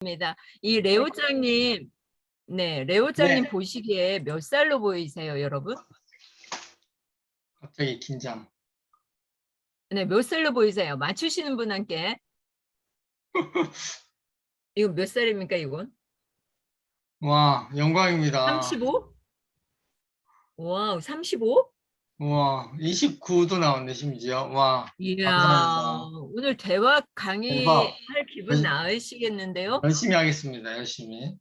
입니다. 이 레오장님, 네, 레오장님 네. 보시기에 몇 살로 보이세요, 여러분? 갑자기 긴장. 네, 몇 살로 보이세요? 맞추시는 분 함께. 이거 몇 살입니까, 이건? 와, 영광입니다. 35? 와우, 35? 와, 29도 나왔네, 심지어. 와, 이야, 감사합니다. 오늘 대화 강의 대박. 할 기분 나으시겠는데요? 열심히 하겠습니다, 열심히.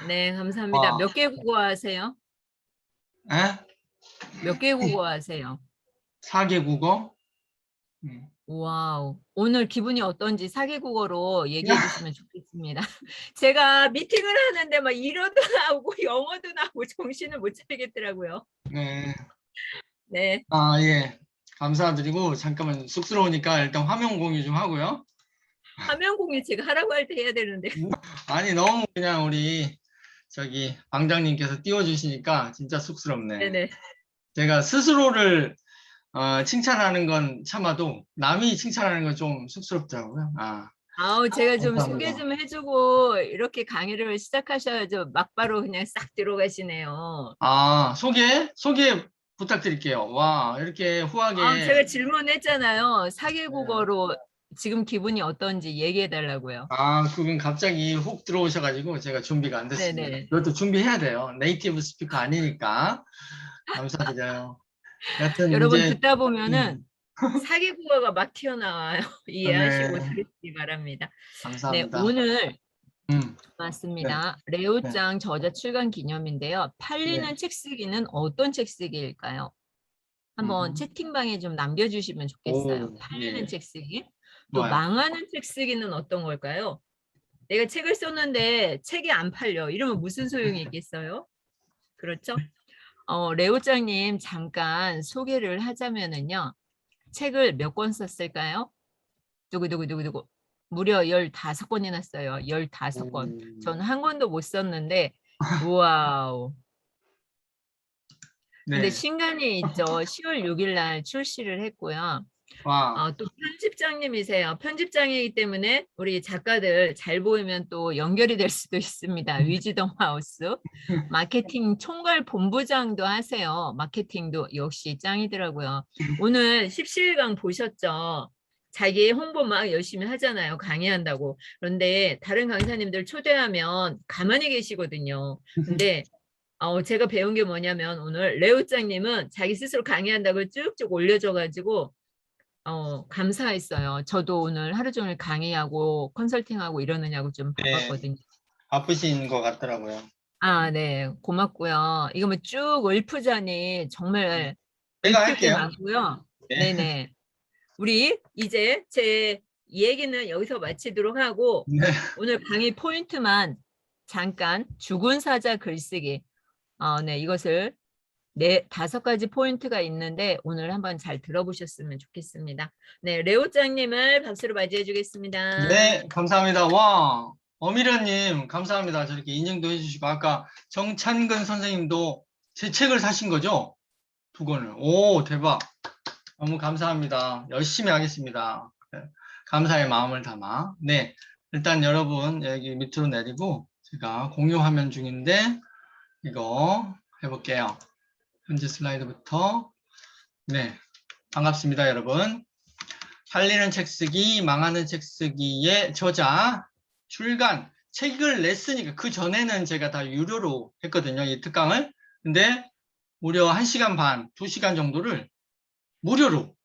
네, 감사합니다. 와, 몇 개 국어 하세요? 에? 몇 개 국어 하세요? 4개 국어? 와우. 오늘 기분이 어떤지 4개 국어로 얘기해 주시면 좋겠습니다. 제가 미팅을 하는데 막 일어도 나오고 영어도 나오고 정신을 못 차리겠더라고요. 네. 네. 아, 예. 감사드리고, 잠깐만, 쑥스러우니까 일단 화면 공유 좀 하고요. 화면 공유 제가 하라고 할 때 해야 되는데. 아니, 너무 그냥 우리, 방장님께서 띄워주시니까 진짜 쑥스럽네. 네네. 제가 스스로를 칭찬하는 건 참아도 남이 칭찬하는 건 좀 쑥스럽더라고요. 아, 아우, 제가 좀 소개 감사합니다. 좀 해주고 이렇게 강의를 시작하셔야죠. 막바로 그냥 싹 들어가시네요. 아, 소개 부탁드릴게요. 와, 이렇게 아, 후하게. 제가 질문했잖아요. 4개 네. 국어로 지금 기분이 어떤지 얘기해 달라고요. 아, 그분 갑자기 훅 들어오셔가지고 제가 준비가 안 됐습니다. 네네. 이것도 준비해야 돼요. 네이티브 스피커 아니니까. 감사드려요. 여튼 여러분 이제, 듣다 네, 보면은 사기국어가 막 튀어나와요. 이해하시고 네, 들으시기 바랍니다. 네, 감사합니다. 오늘 네, 맞습니다. 네. 레오장 저자 출간 기념인데요. 네. 팔리는 책 쓰기는 어떤 책 쓰기일까요? 한번 음. 채팅방에 좀 남겨주시면 좋겠어요. 오, 팔리는 예, 책 쓰기. 또 좋아요. 망하는 책 쓰기는 어떤 걸까요? 내가 책을 썼는데 책이 안 팔려. 이러면 무슨 소용이 있겠어요? 그렇죠? 레오장님 잠깐 소개를 하자면은요. 책을 몇 권 썼을까요? 누구. 무려 15권이나 써요. 15권. 오, 저는 한 권도 못 썼는데, 와우. 근데 네. 신간이 있죠. 10월 6일 날 출시를 했고요. 와, 또 편집장님이세요. 편집장이기 때문에 우리 작가들 잘 보이면 또 연결이 될 수도 있습니다. 위즈덤 하우스. 마케팅 총괄 본부장도 하세요. 마케팅도 역시 짱이더라고요. 오늘 17강 보셨죠? 자기 홍보 막 열심히 하잖아요. 강의한다고. 그런데 다른 강사님들 초대하면 가만히 계시거든요. 근데 제가 배운 게 뭐냐면 오늘 레오장님은 자기 스스로 강의한다고 쭉쭉 올려줘가지고 감사했어요. 저도 오늘 하루 종일 강의하고 컨설팅하고 이러느냐고 좀 네, 바빴거든요. 바쁘신 것 같더라고요. 아, 네. 고맙고요. 이거 뭐 쭉 읊으자니 정말 제가 읊을 게 할게요. 많고요. 네. 네네. 우리 이제 제 얘기는 여기서 마치도록 하고 네. 오늘 강의 포인트만 잠깐 죽은 사자 글쓰기. 네. 이것을 네, 5가지 포인트가 있는데 오늘 한번 잘 들어보셨으면 좋겠습니다. 네, 레오장님을 박수로 맞이해 주겠습니다. 네, 감사합니다. 와, 어미련님, 감사합니다. 저렇게 인증도 해주시고, 아까 정찬근 선생님도 제 책을 사신 거죠? 2권을. 오, 대박. 너무 감사합니다. 열심히 하겠습니다. 네, 감사의 마음을 담아. 네, 일단 여러분, 여기 밑으로 내리고, 제가 공유 화면 중인데, 이거 해볼게요. 현재 슬라이드부터. 네, 반갑습니다, 여러분. 팔리는 책 쓰기, 망하는 책 쓰기의 저자, 출간, 책을 냈으니까 그 전에는 제가 다 유료로 했거든요, 이 특강을. 근데 무려 1시간 반, 2시간 정도를 무료로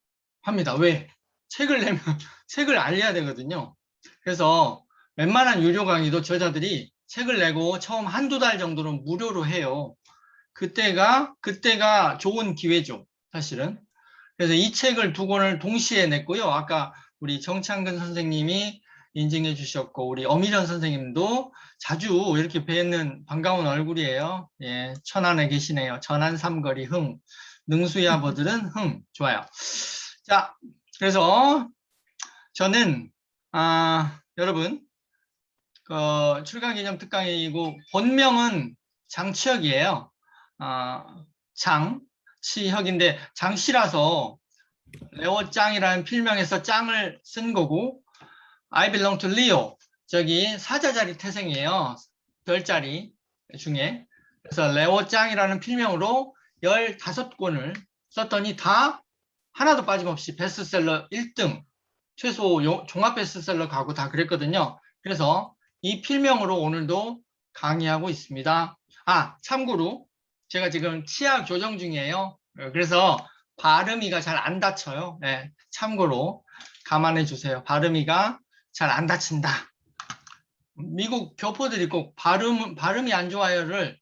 합니다. 왜? 책을 내면 책을 알려야 되거든요. 그래서 웬만한 유료 강의도 저자들이 책을 내고 처음 1~2달 정도는 무료로 해요. 그때가 좋은 기회죠, 사실은. 그래서 이 책을 2권을 동시에 냈고요. 아까 우리 정창근 선생님이 인증해 주셨고, 우리 엄희련 선생님도 자주 이렇게 뵈는 반가운 얼굴이에요. 예, 천안에 계시네요. 천안 삼거리 흥. 능수야 버들은 흥. 좋아요. 자, 그래서 저는, 여러분, 출간 기념 특강이고, 본명은 장치혁이에요. 장치혁인데, 장씨라서 레오 짱이라는 필명에서 짱을 쓴 거고, I belong to Leo. 저기 사자자리 태생이에요. 별자리 중에. 그래서 레오짱이라는 필명으로 15권을 썼더니 다 하나도 빠짐없이 베스트셀러 1등, 최소 종합 베스트셀러 가고 다 그랬거든요. 그래서 이 필명으로 오늘도 강의하고 있습니다. 아, 참고로 제가 지금 치아 교정 중이에요. 그래서 발음이가 잘 안 다쳐요. 네, 참고로 감안해 주세요. 발음이가 잘 안 다친다. 미국 교포들이 꼭 발음이 안 좋아요를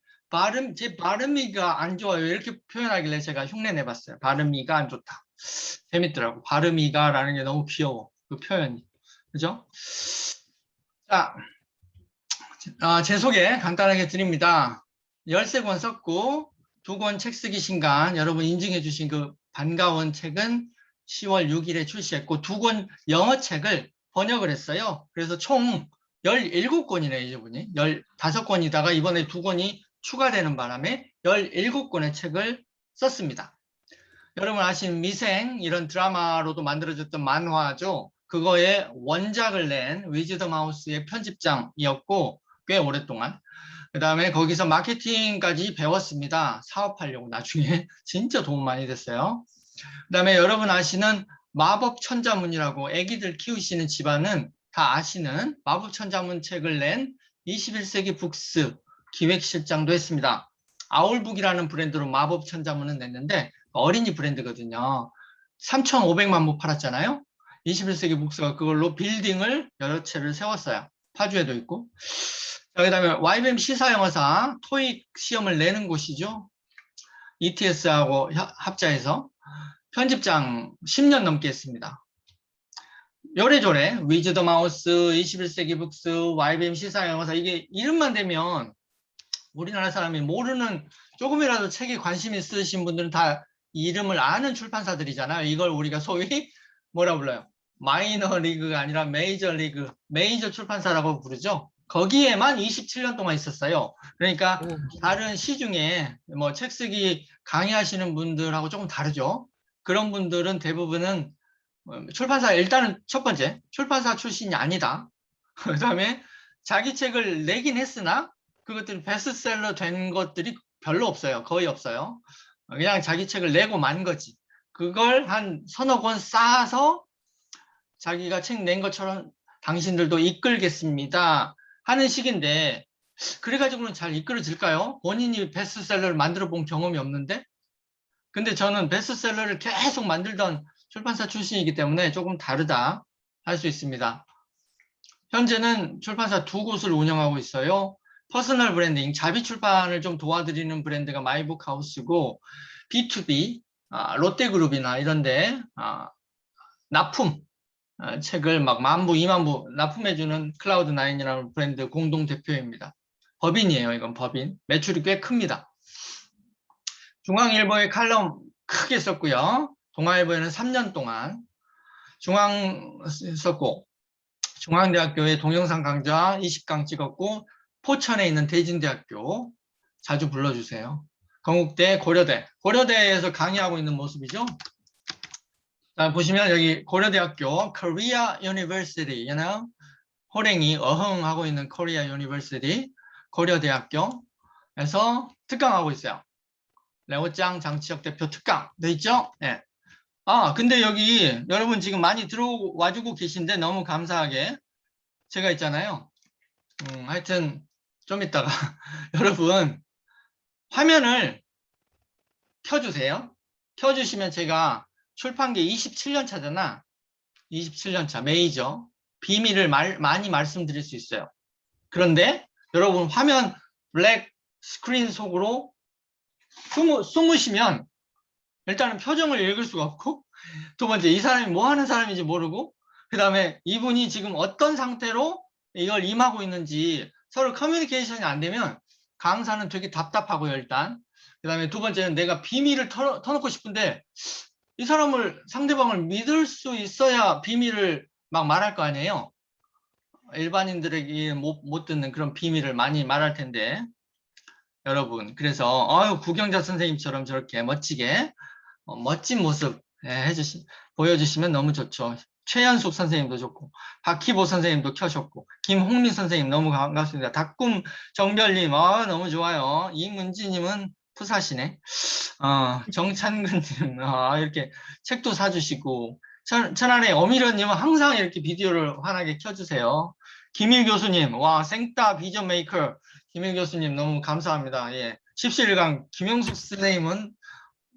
제 발음이가 안 좋아요 이렇게 표현하길래 제가 흉내 내봤어요. 발음이가 안 좋다. 재밌더라고. 발음이가라는 게 너무 귀여워. 그 표현이. 그죠? 자, 제 소개 간단하게 드립니다. 13권 썼고 2권 책 쓰기 신간 여러분 인증해 주신 그 반가운 책은 10월 6일에 출시했고 2권 영어 책을 번역을 했어요. 그래서 총 17권이네요. 이분이 15권이다가 이번에 2권이 추가되는 바람에 17권의 책을 썼습니다. 여러분 아시는 미생 이런 드라마로도 만들어졌던 만화죠. 그거의 원작을 낸 위즈덤 하우스의 편집장이었고 꽤 오랫동안 그 다음에 거기서 마케팅까지 배웠습니다. 사업하려고 나중에 진짜 도움 많이 됐어요. 그 다음에 여러분 아시는 마법 천자문이라고 애기들 키우시는 집안은 다 아시는 마법 천자문 책을 낸 21세기 북스 기획실장도 했습니다. 아울북이라는 브랜드로 마법 천자문은 냈는데 어린이 브랜드거든요. 3,500만 부 팔았잖아요. 21세기 북스가 그걸로 빌딩을 여러 채를 세웠어요. 파주에도 있고. 자, 그 다음에 YBM 시사영어사 토익 시험을 내는 곳이죠. ETS하고 합자해서 편집장 10년 넘게 했습니다. 요래조래 위즈덤 하우스, 21세기 북스, YBM 시사영어사 이게 이름만 대면 우리나라 사람이 모르는 조금이라도 책에 관심 있으신 분들은 다 이름을 아는 출판사들이잖아요. 이걸 우리가 소위 뭐라 불러요? 마이너 리그가 아니라 메이저 리그, 메이저 출판사라고 부르죠. 거기에만 27년 동안 있었어요. 그러니까 다른 시중에 뭐 책 쓰기 강의하시는 분들하고 조금 다르죠. 그런 분들은 대부분은 출판사 일단은 첫 번째 출판사 출신이 아니다. 그 다음에 자기 책을 내긴 했으나 그것들이 베스트셀러 된 것들이 별로 없어요. 거의 없어요. 그냥 자기 책을 내고 만 거지. 그걸 한 서너 권 쌓아서 자기가 책 낸 것처럼 당신들도 이끌겠습니다 하는 식인데 그래가지고는 잘 이끌어질까요? 본인이 베스트셀러를 만들어 본 경험이 없는데 근데 저는 베스트셀러를 계속 만들던 출판사 출신이기 때문에 조금 다르다 할 수 있습니다. 현재는 출판사 2곳을 운영하고 있어요. 퍼스널 브랜딩, 자비 출판을 좀 도와드리는 브랜드가 마이북하우스고 B2B, 롯데그룹이나 이런데 납품 책을 막 10,000부, 20,000부 납품해주는 클라우드9이라는 브랜드 공동 대표입니다. 법인이에요. 이건 법인. 매출이 꽤 큽니다. 중앙일보의 칼럼 크게 썼고요. 동아일보에는 3년 동안 중앙 썼고 중앙대학교의 동영상 강좌 20강 찍었고 포천에 있는 대진대학교 자주 불러주세요. 건국대, 고려대에서 강의하고 있는 모습이죠. 자, 보시면 여기 고려대학교 Korea University, 호랭이 어흥하고 있는 Korea University 고려대학교에서 특강하고 있어요. 레오짱 장치혁 대표 특강 돼 있죠? 네. 근데 여기 여러분 지금 많이 들어와주고 계신데 너무 감사하게 제가 있잖아요. 하여튼 좀 이따가 여러분 화면을 켜주세요. 켜주시면 제가 출판계 27년 차잖아. 27년 차 메이저 비밀을 많이 말씀드릴 수 있어요. 그런데 여러분 화면 블랙 스크린 속으로 숨으시면 일단은 표정을 읽을 수가 없고 두 번째 이 사람이 뭐 하는 사람인지 모르고 그 다음에 이분이 지금 어떤 상태로 이걸 임하고 있는지 서로 커뮤니케이션이 안 되면 강사는 되게 답답하고요. 일단 그 다음에 두 번째는 내가 비밀을 터놓고 싶은데 이 사람을 상대방을 믿을 수 있어야 비밀을 막 말할 거 아니에요. 일반인들에게 못 듣는 그런 비밀을 많이 말할 텐데 여러분 그래서 구경자 선생님처럼 저렇게 멋지게 멋진 모습 보여주시면 너무 좋죠. 최연숙 선생님도 좋고, 박희보 선생님도 켜셨고, 김홍민 선생님 너무 반갑습니다. 닭꿈 정별님, 너무 좋아요. 이문지님은 푸사시네. 정찬근님, 이렇게 책도 사주시고, 천안의 어미련님은 항상 이렇게 비디오를 환하게 켜주세요. 김일 교수님, 와, 생따 비전 메이커. 김일 교수님 너무 감사합니다. 예. 십시일강 김영숙 선생님은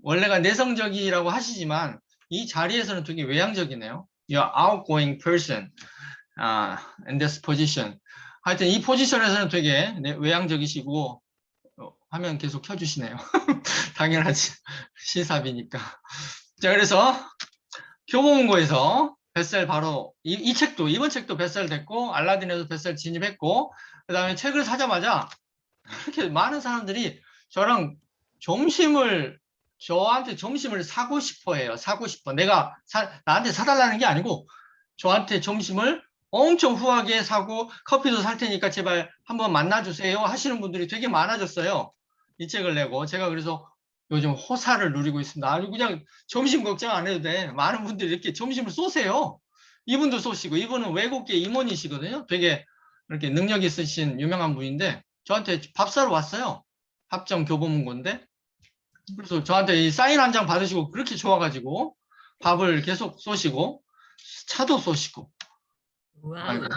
원래가 내성적이라고 하시지만 이 자리에서는 되게 외향적이네요. You're outgoing person in this position. 하여튼 이 포지션에서는 되게 외향적이시고 화면 계속 켜주시네요. 당연하지. 시삽이니까. 자, 그래서 교보문고에서 베스트셀 바로 이 책도 이번 책도 베스트셀 됐고 알라딘에도 베스트셀 진입했고 그 다음에 책을 사자마자 이렇게 많은 사람들이 저한테 점심을 사고 싶어 해요. 사고 싶어. 나한테 사달라는 게 아니고 저한테 점심을 엄청 후하게 사고 커피도 살 테니까 제발 한번 만나주세요 하시는 분들이 되게 많아졌어요. 이 책을 내고 제가 그래서 요즘 호사를 누리고 있습니다. 아니 그냥 점심 걱정 안 해도 돼. 많은 분들이 이렇게 점심을 쏘세요. 이분도 쏘시고 이분은 외국계 임원이시거든요. 되게 이렇게 능력 있으신 유명한 분인데 저한테 밥 사러 왔어요. 합정 교보문고인데 그래서 저한테 이 사인 한 장 받으시고 그렇게 좋아가지고 밥을 계속 쏘시고 차도 쏘시고 아이고. 와우.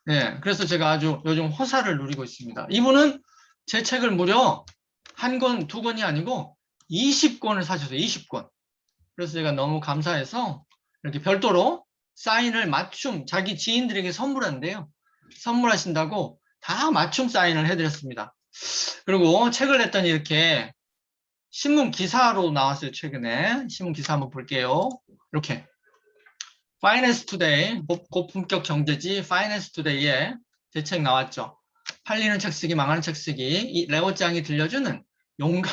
네, 그래서 제가 아주 요즘 호사를 누리고 있습니다. 이분은 제 책을 무려 한 권, 두 권이 아니고 20권을 사셨어요. 20권. 그래서 제가 너무 감사해서 이렇게 별도로 사인을 맞춤 자기 지인들에게 선물한대요. 선물하신다고 다 맞춤 사인을 해드렸습니다. 그리고 책을 냈더니 이렇게 신문 기사로 나왔어요. 최근에 신문 기사 한번 볼게요. 이렇게 파이낸스 투데이 고품격 경제지 파이낸스 투데이에 제 책 나왔죠. 팔리는 책 쓰기 망하는 책 쓰기 이 레오짱이 들려주는 용감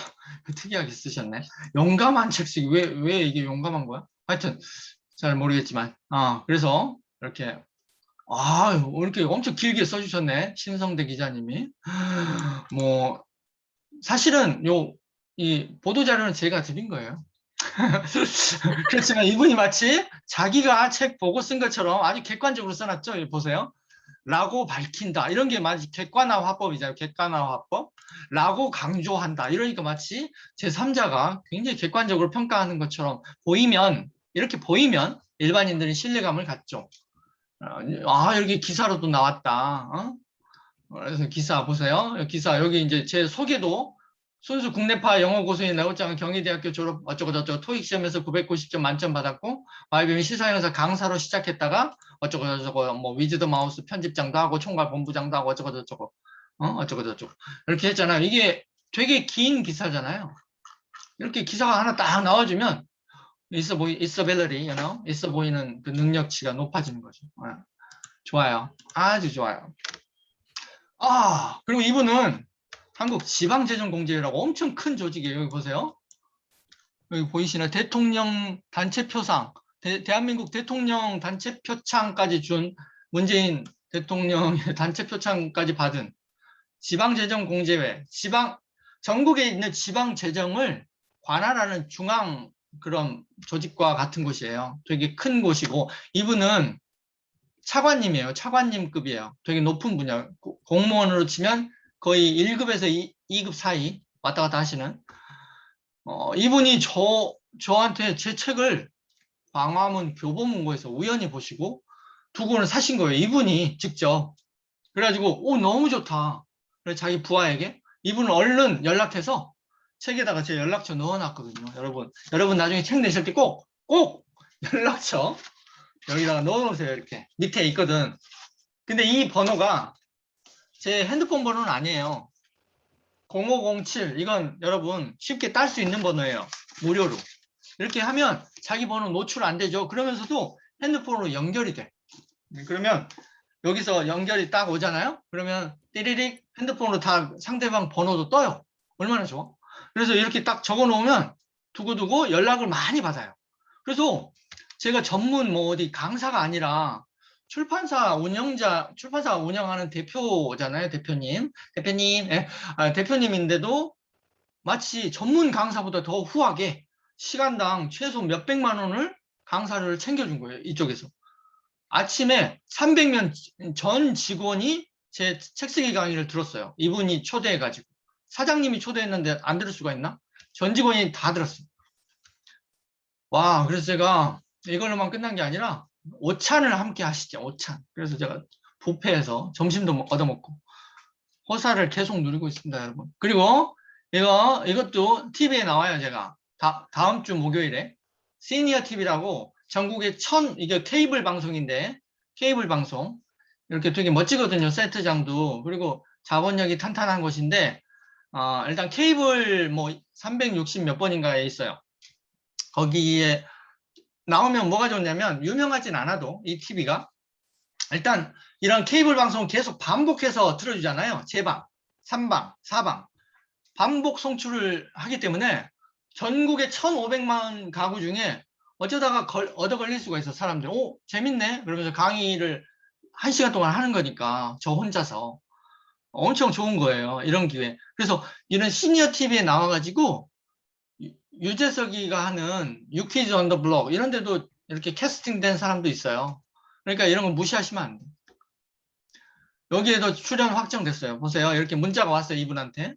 특이하게 쓰셨네. 용감한 책 쓰기 왜 이게 용감한 거야? 하여튼 잘 모르겠지만 그래서 이렇게 이렇게 엄청 길게 써주셨네. 신성대 기자님이 뭐 사실은 이 보도자료는 제가 드린 거예요. 그렇지만 이분이 마치 자기가 책 보고 쓴 것처럼 아주 객관적으로 써놨죠. 여기 보세요. 라고 밝힌다. 이런 게 마치 객관화 화법이잖아요. 객관화 화법. 라고 강조한다. 이러니까 마치 제3자가 굉장히 객관적으로 평가하는 것처럼 이렇게 보이면 일반인들이 신뢰감을 갖죠. 여기 기사로도 나왔다. 그래서 기사 보세요. 기사 여기 이제 제 소개도 순수 국내파 영어 고수인 레오짱은 경희대학교 졸업 어쩌고저쩌고 토익 시험에서 990점 만점 받았고 YBM 시사영사 강사로 시작했다가 어쩌고저쩌고 뭐 위즈더 마우스 편집장도 하고 총괄 본부장도 하고 어쩌고저쩌고 어쩌고저쩌고 이렇게 했잖아요. 이게 되게 긴 기사잖아요. 이렇게 기사가 하나 딱 나와주면 있어 보이는 그 능력치가 높아지는 거죠. 좋아요. 아주 좋아요. 그리고 이분은 한국 지방재정공제회라고 엄청 큰 조직이에요. 여기 보세요. 여기 보이시나요? 대통령 단체표상, 대한민국 대통령 단체표창까지 준 문재인 대통령의 단체표창까지 받은 지방재정공제회, 전국에 있는 지방재정을 관할하는 중앙 그런 조직과 같은 곳이에요. 되게 큰 곳이고 이분은 차관님이에요. 차관님급이에요. 되게 높은 분야. 공무원으로 치면 거의 1급에서 2급 사이 왔다 갔다 하시는 이분이 저한테 제 책을 광화문 교보문고에서 우연히 보시고 두 권을 사신 거예요. 이분이 직접. 그래가지고 너무 좋다. 그래서 자기 부하에게 이분은 얼른 연락해서 책에다가 제 연락처 넣어놨거든요. 여러분 나중에 책 내실 때 꼭 연락처 여기다가 넣어놓으세요. 이렇게 밑에 있거든. 근데 이 번호가 제 핸드폰 번호는 아니에요. 0507 이건 여러분 쉽게 딸 수 있는 번호예요. 무료로. 이렇게 하면 자기 번호 노출 안 되죠. 그러면서도 핸드폰으로 연결이 돼. 그러면 여기서 연결이 딱 오잖아요. 그러면 띠리릭 핸드폰으로 다 상대방 번호도 떠요. 얼마나 좋아. 그래서 이렇게 딱 적어 놓으면 두고두고 연락을 많이 받아요. 그래서 제가 전문 어디 강사가 아니라 출판사 운영하는 대표잖아요. 대표님. 대표님인데도 마치 전문 강사보다 더 후하게 시간당 최소 몇백만 원을 강사를 챙겨준 거예요. 이쪽에서. 아침에 300명 전 직원이 제 책쓰기 강의를 들었어요. 이분이 초대해가지고. 사장님이 초대했는데 안 들을 수가 있나? 전 직원이 다 들었어요. 와, 그래서 제가 이걸로만 끝난 게 아니라 오찬을 함께 하시죠. 오찬. 그래서 제가 뷔페에서 점심도 얻어먹고 호사를 계속 누리고 있습니다, 여러분. 그리고 이것도 TV에 나와요, 제가. 다음 주 목요일에. 시니어 TV라고 전국에 이게 케이블 방송인데, 케이블 방송. 이렇게 되게 멋지거든요, 세트장도. 그리고 자본력이 탄탄한 곳인데, 일단 케이블 뭐 360 몇 번인가에 있어요. 거기에 나오면 뭐가 좋냐면, 유명하진 않아도 이 TV가 일단 이런 케이블 방송 계속 반복해서 틀어주잖아요. 재방, 3방, 4방. 반복 송출을 하기 때문에 전국의 1,500만 가구 중에 어쩌다가 얻어 걸릴 수가 있어, 사람들. 오, 재밌네. 그러면서 강의를 1시간 동안 하는 거니까, 저 혼자서. 엄청 좋은 거예요, 이런 기회. 그래서 이런 시니어 TV에 나와가지고, 유재석이가 하는 유퀴즈 언 더 블록, 이런 데도 이렇게 캐스팅된 사람도 있어요. 그러니까 이런 거 무시하시면 안 돼요. 여기에도 출연 확정됐어요. 보세요. 이렇게 문자가 왔어요, 이분한테.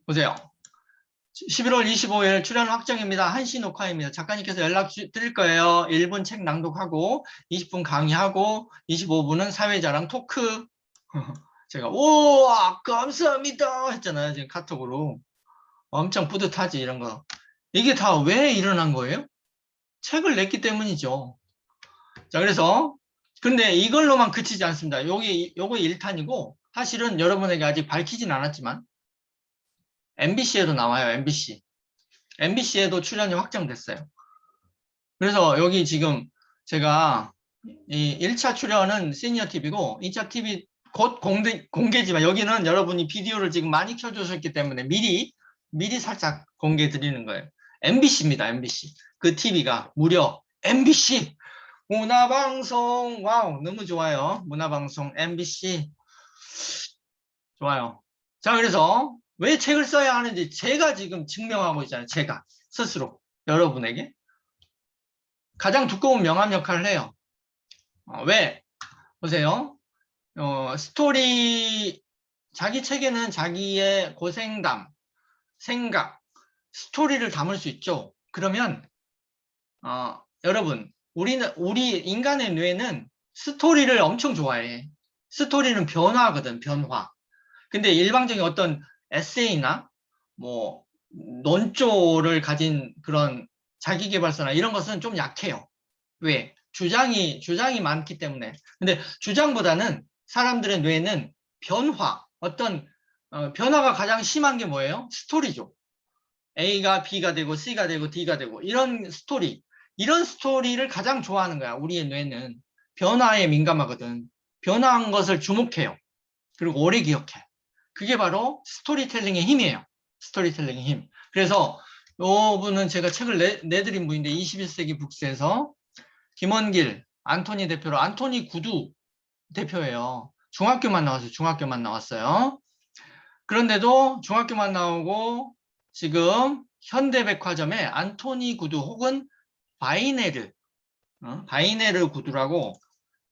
보세요. 11월 25일 출연 확정입니다. 1시 녹화입니다. 작가님께서 연락 드릴 거예요. 1분 책 낭독하고 20분 강의하고 25분은 사회자랑 토크. 제가 우와 감사합니다 했잖아요. 지금 카톡으로. 엄청 뿌듯하지 이런 거. 이게 다 왜 일어난 거예요? 책을 냈기 때문이죠. 자, 그래서 근데 이걸로만 그치지 않습니다. 요거 1탄이고 사실은 여러분에게 아직 밝히진 않았지만 MBC에도 나와요. MBC에도 출연이 확정됐어요. 그래서 여기 지금 제가 이 1차 출연은 시니어 TV고 2차 TV 곧 공개지만 여기는 여러분이 비디오를 지금 많이 켜주셨기 때문에 미리 살짝 공개 드리는 거예요. MBC입니다. MBC. 그 TV가 무려 MBC 문화방송. 와우, 너무 좋아요. 문화방송 MBC 좋아요. 자, 그래서 왜 책을 써야 하는지 제가 지금 증명하고 있잖아요. 제가 스스로 여러분에게 가장 두꺼운 명함 역할을 해요. 왜? 보세요. 스토리, 자기 책에는 자기의 고생담, 생각, 스토리를 담을 수 있죠. 그러면 여러분, 우리 인간의 뇌는 스토리를 엄청 좋아해. 스토리는 변화거든, 변화. 근데 일방적인 어떤 에세이나 뭐 논조를 가진 그런 자기계발서나 이런 것은 좀 약해요. 왜? 주장이 많기 때문에. 근데 주장보다는 사람들의 뇌는 변화, 어떤 변화가 가장 심한 게 뭐예요? 스토리죠. A가 B가 되고 C가 되고 D가 되고 이런 스토리를 가장 좋아하는 거야. 우리의 뇌는 변화에 민감하거든. 변화한 것을 주목해요. 그리고 오래 기억해. 그게 바로 스토리텔링의 힘이에요. 스토리텔링의 힘. 그래서 이분은 제가 책을 내드린 분인데 21세기 북스에서 김원길, 안토니 대표로 안토니 구두 대표예요. 중학교만 나왔어요. 그런데도 중학교만 나오고 지금 현대백화점에 안토니 구두 혹은 바이네르 구두라고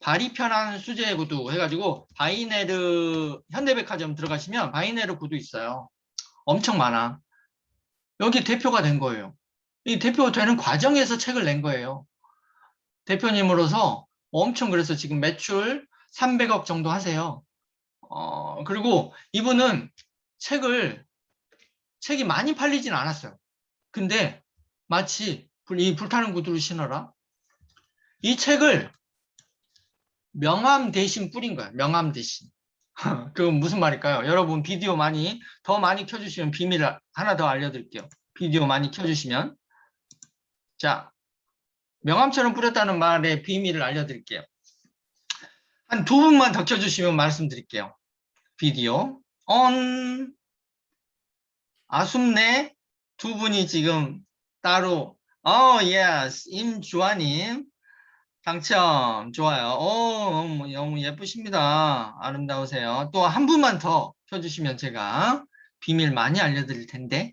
발이 편한 수제 구두 해가지고 바이네르 현대백화점 들어가시면 바이네르 구두 있어요. 엄청 많아. 여기 대표가 된 거예요. 이 대표 되는 과정에서 책을 낸 거예요. 대표님으로서 엄청 그래서 지금 매출 300억 정도 하세요. 그리고 이분은 책이 많이 팔리진 않았어요. 근데 마치 이 불타는 구두를 신어라. 이 책을 명함 대신 뿌린 거야. 명함 대신. 그건 무슨 말일까요? 여러분 비디오 더 많이 켜주시면 비밀을 하나 더 알려드릴게요. 비디오 많이 켜주시면. 자, 명함처럼 뿌렸다는 말의 비밀을 알려드릴게요. 한 2분만 더 켜주시면 말씀드릴게요. 비디오 on. 아쉽네. 2분이 지금 따로. 예스. 임주환님 당첨. 좋아요. 너무 예쁘십니다. 아름다우세요. 또 한 분만 더 켜주시면 제가 비밀 많이 알려드릴 텐데.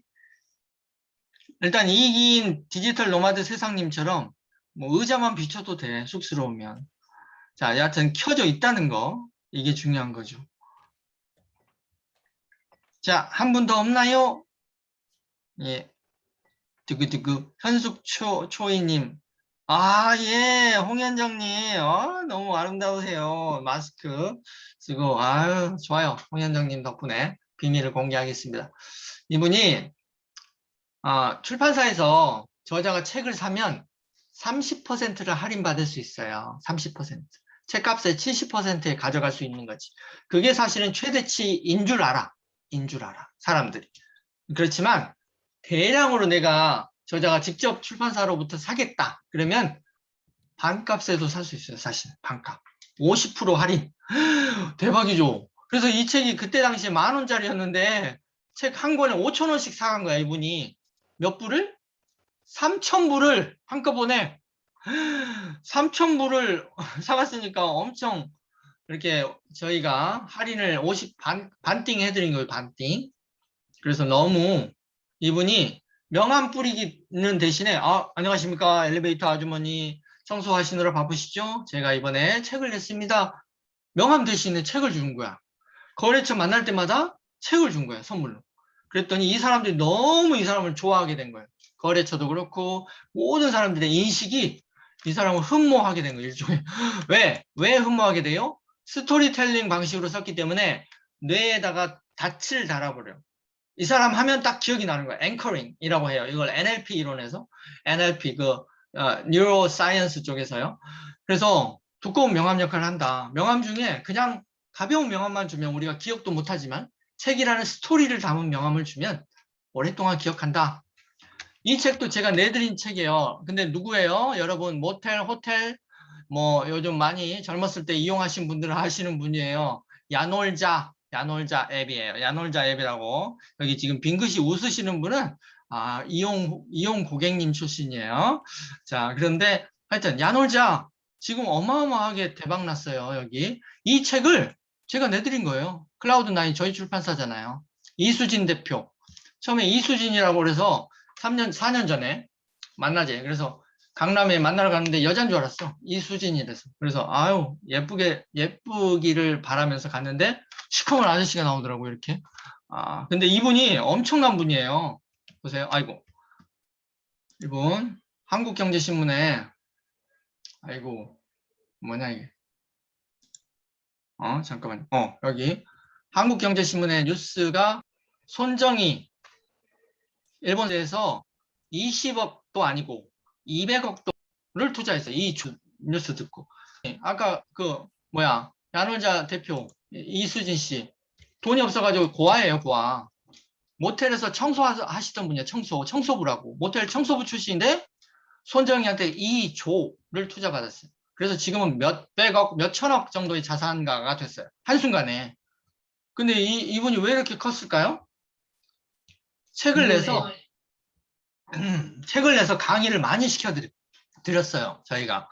일단 이긴 디지털 노마드 세상님처럼 뭐 의자만 비춰도 돼. 쑥스러우면. 자, 여하튼 켜져 있다는 거, 이게 중요한 거죠. 자, 한 분 더 없나요? 예. 두구두구. 현숙초이님. 아, 예. 홍현정님. 너무 아름다우세요. 마스크 쓰고. 아유, 좋아요. 홍현정님 덕분에 비밀을 공개하겠습니다. 이분이, 출판사에서 저자가 책을 사면 30%를 할인받을 수 있어요. 30%. 책값의 70%에 가져갈 수 있는 거지. 그게 사실은 최대치인 줄 알아. 사람들이. 그렇지만 대량으로 내가 저자가 직접 출판사로부터 사겠다. 그러면 반값에도 살 수 있어요. 사실 반값. 50% 할인. 대박이죠. 그래서 이 책이 그때 당시에 10,000원짜리였는데 책 한 권에 5,000원씩 사간 거야. 이분이. 몇 부를? 3,000부를 한꺼번에 3,000부를 사갔으니까 엄청 이렇게 저희가 할인을 50 반띵 해드린 거예요. 반띵. 그래서 너무 이분이 명함 뿌리기는 대신에 안녕하십니까 엘리베이터 아주머니 청소하시느라 바쁘시죠? 제가 이번에 책을 냈습니다. 명함 대신에 책을 주는 거야. 거래처 만날 때마다 책을 준 거야, 선물로. 그랬더니 이 사람들이 너무 이 사람을 좋아하게 된 거예요. 거래처도 그렇고 모든 사람들의 인식이 이 사람을 흠모하게 된 거예요. 일종의. 왜 흠모하게 돼요? 스토리텔링 방식으로 썼기 때문에 뇌에다가 닻을 달아버려요. 이 사람 하면 딱 기억이 나는 거예요. 앵커링이라고 해요. 이걸 NLP 이론에서 NLP 뉴로사이언스 쪽에서요. 그래서 두꺼운 명함 역할을 한다. 명함 중에 그냥 가벼운 명함만 주면 우리가 기억도 못하지만 책이라는 스토리를 담은 명함을 주면 오랫동안 기억한다. 이 책도 제가 내드린 책이에요. 근데 누구예요? 여러분 모텔, 호텔 뭐 요즘 많이 젊었을 때 이용하신 분들은 아시는 분이에요. 야놀자 앱이에요. 야놀자 앱이라고. 여기 지금 빙긋이 웃으시는 분은 이용 고객님 출신이에요. 자, 그런데 하여튼 야놀자 지금 어마어마하게 대박 났어요. 여기 이 책을 제가 내드린 거예요. 클라우드9 저희 출판사잖아요. 이수진 대표. 처음에 이수진이라고 그래서 4년 전에 만나재. 그래서 강남에 만나러 갔는데 여잔 줄 알았어. 이수진이래서. 그래서 예쁘기를 바라면서 갔는데 시커먼 아저씨가 나오더라고요. 이렇게. 근데 이분이 엄청난 분이에요. 보세요. 아이고. 이분 한국경제신문에 아이고 뭐냐 이게. 잠깐만요. 여기 한국경제신문의 뉴스가 손정희 일본에서 20억도 아니고 200억도를 투자했어요. 이 뉴스 듣고. 아까 야놀자 대표 이수진 씨 돈이 없어가지고 고아예요, 고아. 모텔에서 청소하시던 분이에요. 청소부라고. 모텔 청소부 출신인데 손정희한테 2조를 투자받았어요. 그래서 지금은 몇백억, 몇천억 정도의 자산가가 됐어요. 한순간에. 근데 이분이 왜 이렇게 컸을까요? 책을 내서 강의를 많이 시켜드렸어요. 저희가.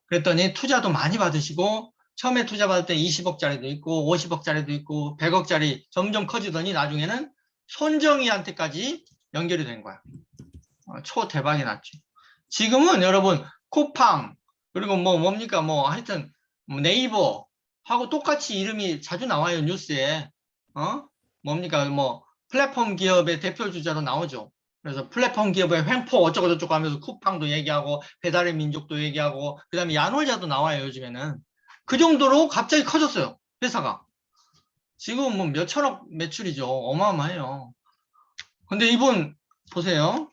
그랬더니 투자도 많이 받으시고 처음에 투자 받을 때 20억짜리도 있고 50억짜리도 있고 100억짜리 점점 커지더니 나중에는 손정희한테까지 연결이 된 거야. 초대박이 났죠. 지금은 여러분 쿠팡 그리고 뭡니까 하여튼 네이버 하고 똑같이 이름이 자주 나와요. 뉴스에. 뭡니까 플랫폼 기업의 대표 주자로 나오죠. 그래서 플랫폼 기업의 횡포 어쩌고저쩌고 하면서 쿠팡도 얘기하고 배달의 민족도 얘기하고 그 다음에 야놀자도 나와요. 요즘에는. 그 정도로 갑자기 커졌어요. 회사가. 지금 몇천억 매출이죠. 어마어마해요. 근데 이분 보세요.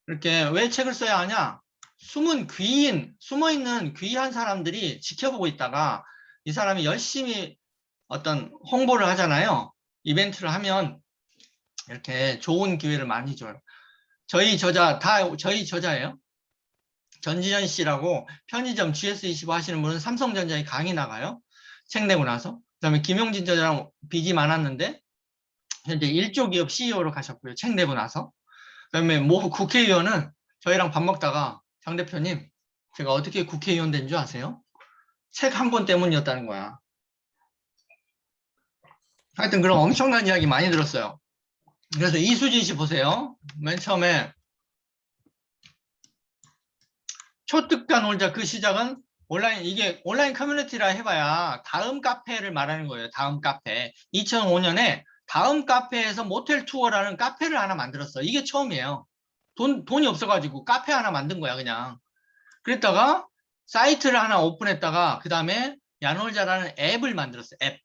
이렇게 왜 책을 써야 하냐? 숨어있는 귀한 사람들이 지켜보고 있다가 이 사람이 열심히 어떤 홍보를 하잖아요. 이벤트를 하면 이렇게 좋은 기회를 많이 줘요. 저희 저자예요. 전지현 씨라고 편의점 GS25 하시는 분은 삼성전자에 강의 나가요. 책 내고 나서. 그 다음에 김용진 저자랑 빚이 많았는데 현재 1조 기업 CEO로 가셨고요. 책 내고 나서. 그 다음에 국회의원은 저희랑 밥 먹다가 장 대표님 제가 어떻게 국회의원 된 줄 아세요? 책 한 권 때문이었다는 거야. 하여튼 그런 엄청난 이야기 많이 들었어요. 그래서 이수진 씨 보세요. 맨 처음에 초특가 놀자 그 시작은 이게 온라인 커뮤니티라 해봐야 다음 카페를 말하는 거예요. 다음 카페. 2005년에 다음 카페에서 모텔 투어라는 카페를 하나 만들었어. 이게 처음이에요. 돈이 없어가지고 카페 하나 만든 거야, 그냥. 그랬다가 사이트를 하나 오픈했다가 그 다음에 야놀자라는 앱을 만들었어. 앱.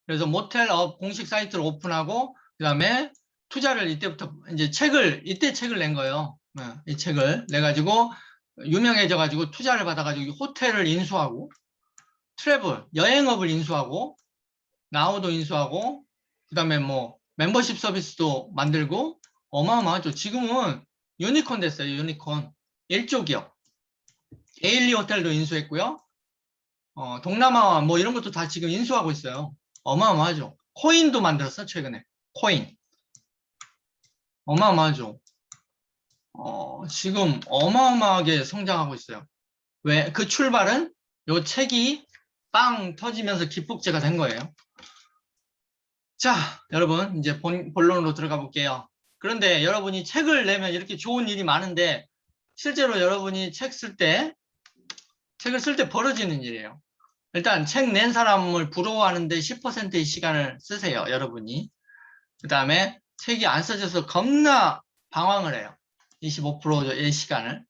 그래서 모텔업 공식 사이트를 오픈하고 그 다음에 투자를 이때부터 이제 이때 책을 낸 거예요. 이 책을 내가지고 유명해져가지고 투자를 받아가지고 호텔을 인수하고 트래블 여행업을 인수하고 나우도 인수하고 그 다음에 뭐 멤버십 서비스도 만들고 어마어마하죠. 지금은 유니콘 됐어요. 유니콘 1조 기업. 에일리 호텔도 인수했고요. 동남아 뭐 이런 것도 다 지금 인수하고 있어요. 어마어마하죠. 코인도 만들었어 최근에. 코인 어마어마하죠. 지금 어마어마하게 성장하고 있어요. 왜? 그 출발은 요 책이 빵 터지면서 기폭제가 된 거예요. 자, 여러분 이제 본론으로 들어가 볼게요. 그런데 여러분이 책을 내면 이렇게 좋은 일이 많은데 실제로 여러분이 책을 쓸 때 벌어지는 일이에요. 일단 책 낸 사람을 부러워하는데 10%의 시간을 쓰세요, 여러분이. 그 다음에 책이 안 써져서 겁나 방황을 해요. 25%의 시간을.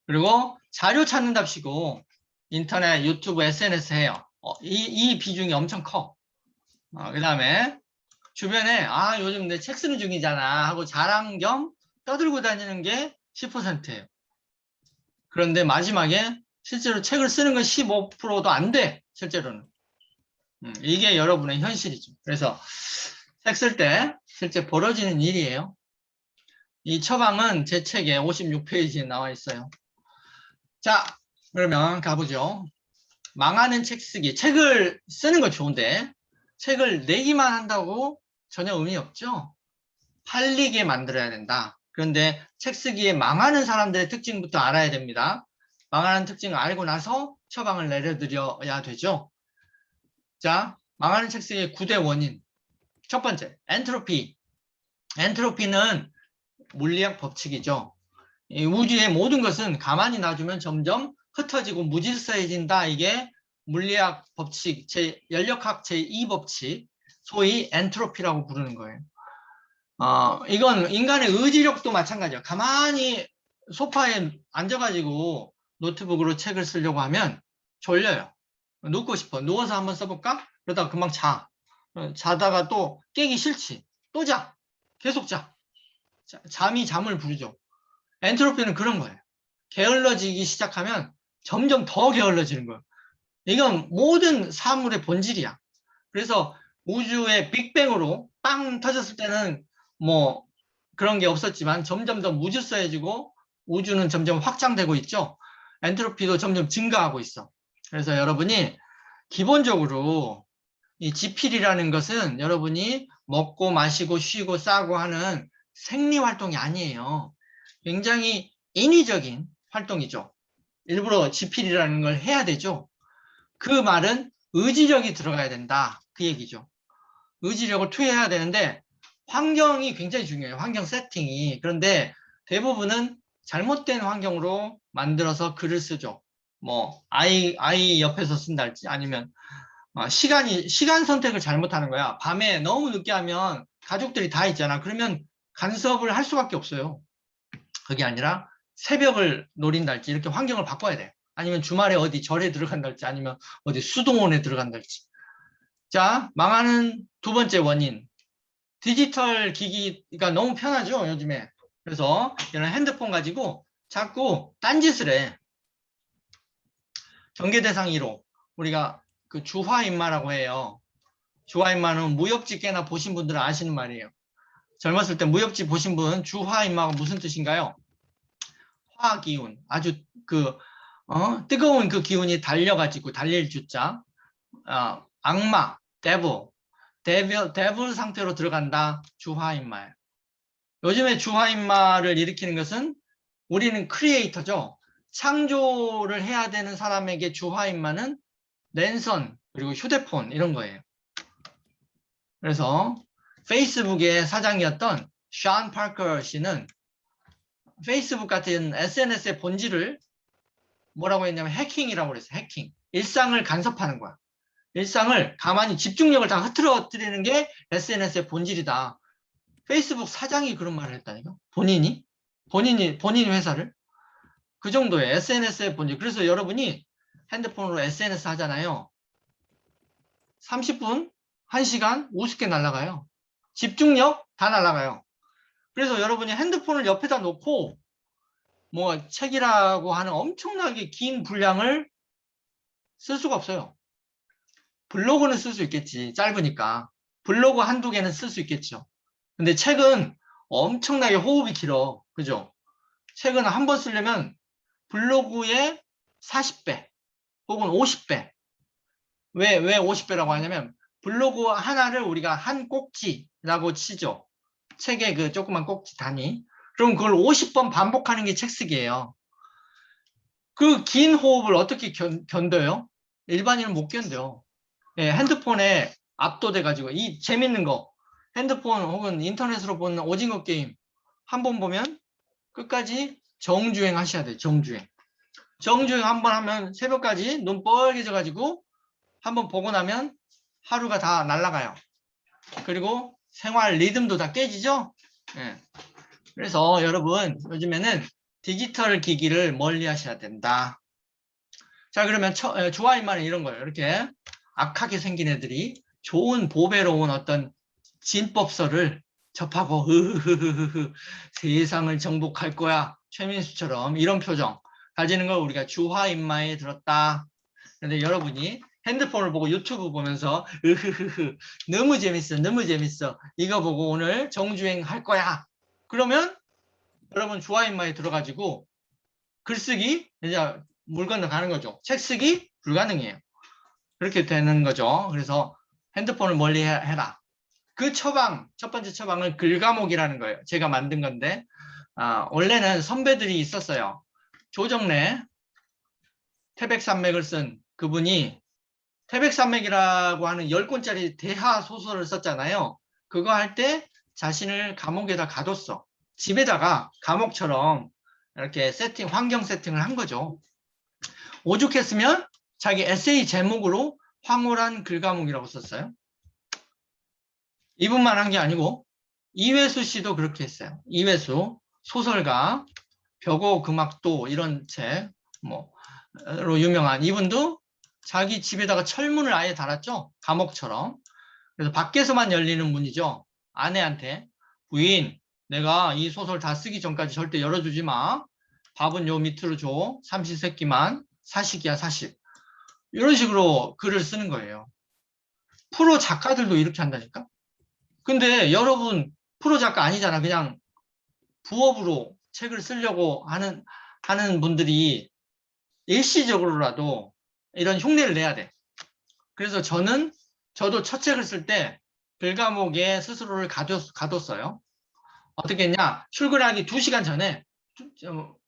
그리고 자료 찾는답시고 인터넷, 유튜브, SNS 해요. 이 비중이 엄청 커. 그 다음에 주변에 요즘 내 책 쓰는 중이잖아 하고 자랑 겸 떠들고 다니는 게 10%예요. 그런데 마지막에 실제로 책을 쓰는 건 15%도 안 돼. 실제로는. 이게 여러분의 현실이죠. 그래서 책 쓸 때 실제 벌어지는 일이에요. 이 처방은 제 책에 56페이지에 나와 있어요. 자, 그러면 가보죠. 망하는 책 쓰기. 책을 쓰는 건 좋은데 책을 내기만 한다고 전혀 의미 없죠. 팔리게 만들어야 된다. 그런데 책 쓰기에 망하는 사람들의 특징부터 알아야 됩니다. 망하는 특징을 알고 나서 처방을 내려드려야 되죠. 자, 망하는 책 쓰기의 9대 원인. 첫 번째, 엔트로피. 엔트로피는 물리학 법칙이죠. 이 우주의 모든 것은 가만히 놔두면 점점 흩어지고 무질서해진다. 이게 물리학 법칙, 연력학 제2법칙, 소위 엔트로피라고 부르는 거예요. 이건 인간의 의지력도 마찬가지야. 가만히 소파에 앉아가지고 노트북으로 책을 쓰려고 하면 졸려요. 눕고 싶어. 누워서 한번 써볼까? 그러다가 금방 자. 자다가 또 깨기 싫지. 또 자. 계속 자. 잠이 잠을 부르죠. 엔트로피는 그런 거예요. 게을러지기 시작하면 점점 더 게을러지는 거예요. 이건 모든 사물의 본질이야. 그래서 우주의 빅뱅으로 빵 터졌을 때는 뭐 그런 게 없었지만 점점 더 무질서해지고 우주는 점점 확장되고 있죠. 엔트로피도 점점 증가하고 있어. 그래서 여러분이 기본적으로 이 지필이라는 것은 여러분이 먹고 마시고 쉬고 싸고 하는 생리 활동이 아니에요. 굉장히 인위적인 활동이죠. 일부러 지필이라는 걸 해야 되죠. 그 말은 의지력이 들어가야 된다. 그 얘기죠. 의지력을 투여해야 되는데 환경이 굉장히 중요해요. 환경 세팅이. 그런데 대부분은 잘못된 환경으로 만들어서 글을 쓰죠. 뭐 아이 옆에서 쓴달지 아니면 시간 선택을 잘못하는 거야. 밤에 너무 늦게 하면 가족들이 다 있잖아. 그러면 간섭을 할 수밖에 없어요. 그게 아니라 새벽을 노린달지 이렇게 환경을 바꿔야 돼. 아니면 주말에 어디 절에 들어간달지 아니면 어디 수동원에 들어간달지. 자, 망하는 두 번째 원인. 디지털 기기가 너무 편하죠, 요즘에. 그래서 이런 핸드폰 가지고 자꾸 딴짓을 해. 경계대상 1호. 우리가 그 주화인마라고 해요. 주화인마는 무협지 꽤나 보신 분들은 아시는 말이에요. 젊었을 때 무협지 보신 분 주화인마가 무슨 뜻인가요? 화기운. 아주 뜨거운 그 기운이 달려가지고 달릴 주자. 악마, 데블 상태로 들어간다. 주화인마예요. 요즘에 주화인마를 일으키는 것은 우리는 크리에이터죠. 창조를 해야 되는 사람에게 주화인마는 랜선 그리고 휴대폰 이런 거예요. 그래서 페이스북의 사장이었던 샤운 파커 씨는 페이스북 같은 SNS의 본질을 뭐라고 했냐면 해킹이라고 그랬어요. 해킹. 일상을 간섭하는 거야. 일상을 가만히 집중력을 다 흐트러뜨리는 게 SNS의 본질이다. 페이스북 사장이 그런 말을 했다니까. 본인 회사를. 그 정도의 SNS의 본질. 그래서 여러분이 핸드폰으로 SNS 하잖아요. 30분, 1시간 우습게 날아가요. 집중력 다 날아가요. 그래서 여러분이 핸드폰을 옆에다 놓고 뭐 책이라고 하는 엄청나게 긴 분량을 쓸 수가 없어요. 블로그는 쓸 수 있겠지. 짧으니까. 블로그 한두 개는 쓸 수 있겠죠. 근데 책은 엄청나게 호흡이 길어. 그죠? 책은 한 번 쓰려면 블로그의 40배 혹은 50배. 왜 50배라고 하냐면 블로그 하나를 우리가 한 꼭지라고 치죠. 책의 그 조그만 꼭지 단위. 그럼 그걸 50번 반복하는 게 책 쓰기예요. 그 긴 호흡을 어떻게 견뎌요? 일반인은 못 견뎌요. 예, 핸드폰에 압도돼가지고 이 재밌는 거 핸드폰 혹은 인터넷으로 보는 오징어 게임 한 번 보면 끝까지 정주행 하셔야 돼요. 정주행. 정주행 한 번 하면 새벽까지 눈 뻘개져가지고 한 번 보고 나면 하루가 다 날아가요. 그리고 생활 리듬도 다 깨지죠? 예. 그래서 여러분 요즘에는 디지털 기기를 멀리 하셔야 된다. 자, 그러면 좋아할만한 이런 거예요. 이렇게 악하게 생긴 애들이 좋은 보배로운 어떤 진법서를 접하고 세상을 정복할 거야. 최민수처럼 이런 표정 가지는 걸 우리가 주화인마에 들었다. 근데 여러분이 핸드폰을 보고 유튜브 보면서 너무 재밌어 너무 재밌어 이거 보고 오늘 정주행 할 거야. 그러면 여러분 주화인마에 들어가지고 글쓰기 이제 물 건너 가는 거죠. 책 쓰기 불가능해요. 그렇게 되는 거죠. 그래서 핸드폰을 멀리 해라. 그 처방, 첫 번째 처방은 글과목이라는 거예요. 제가 만든 건데, 원래는 선배들이 있었어요. 조정래, 태백산맥을 쓴 그분이 태백산맥이라고 하는 10권짜리 대하 소설을 썼잖아요. 그거 할 때 자신을 감옥에다 가뒀어. 집에다가 감옥처럼 이렇게 환경 세팅을 한 거죠. 오죽했으면 자기 에세이 제목으로 황홀한 글과목이라고 썼어요. 이분만 한 게 아니고 이회수 씨도 그렇게 했어요. 이회수 소설가 벽오 금악도 이런 책로 유명한 이분도 자기 집에다가 철문을 아예 달았죠. 감옥처럼. 그래서 밖에서만 열리는 문이죠. 아내한테 부인 내가 이 소설 다 쓰기 전까지 절대 열어주지 마. 밥은 요 밑으로 줘. 삼시세끼만. 사식이야 사식. 이런 식으로 글을 쓰는 거예요. 프로 작가들도 이렇게 한다니까? 근데 여러분 프로 작가 아니잖아. 그냥 부업으로 책을 쓰려고 하는 분들이 일시적으로라도 이런 흉내를 내야 돼. 그래서 저도 첫 책을 쓸 때 글과목에 스스로를 가뒀어요. 어떻게 했냐? 출근하기 2시간 전에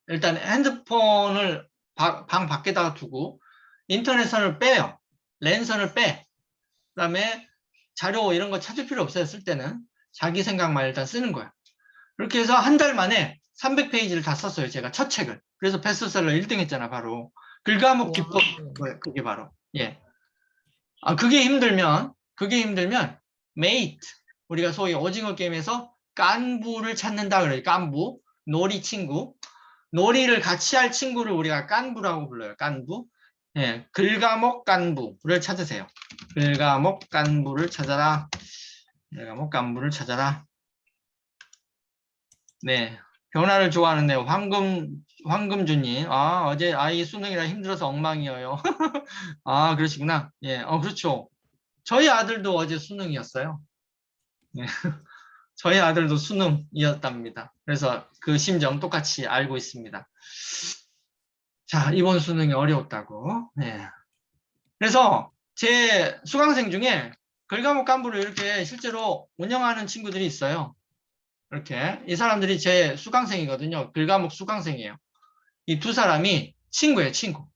일단 핸드폰을 방 밖에다가 두고 인터넷선을 빼요. 랜선을 빼. 그다음에 자료 이런 거 찾을 필요 없어요. 쓸 때는. 자기 생각만 일단 쓰는 거야. 그렇게 해서 한 달 만에 300페이지를 다 썼어요. 제가 첫 책을. 그래서 베스트셀러 1등 했잖아, 바로. 글과목 기법, 와. 그게 바로. 예. 그게 힘들면, 메이트. 우리가 소위 오징어 게임에서 깐부를 찾는다 그래요. 깐부. 놀이 친구. 놀이를 같이 할 친구를 우리가 깐부라고 불러요. 깐부. 예. 글과목 깐부를 찾으세요. 글과목 깐부를 찾아라. 글과목 깐부를 찾아라. 네. 변화를 좋아하는데 황금주님. 어제 아이 수능이라 힘들어서 엉망이에요. 그러시구나. 예. 그렇죠. 저희 아들도 어제 수능이었어요. 네. 저희 아들도 수능이었답니다. 그래서 그 심정 똑같이 알고 있습니다. 자, 이번 수능이 어려웠다고. 네. 그래서 제 수강생 중에 글과목 간부를 이렇게 실제로 운영하는 친구들이 있어요. 이렇게. 이 사람들이 제 수강생이거든요. 글과목 수강생이에요. 이 두 사람이 친구예요, 친구.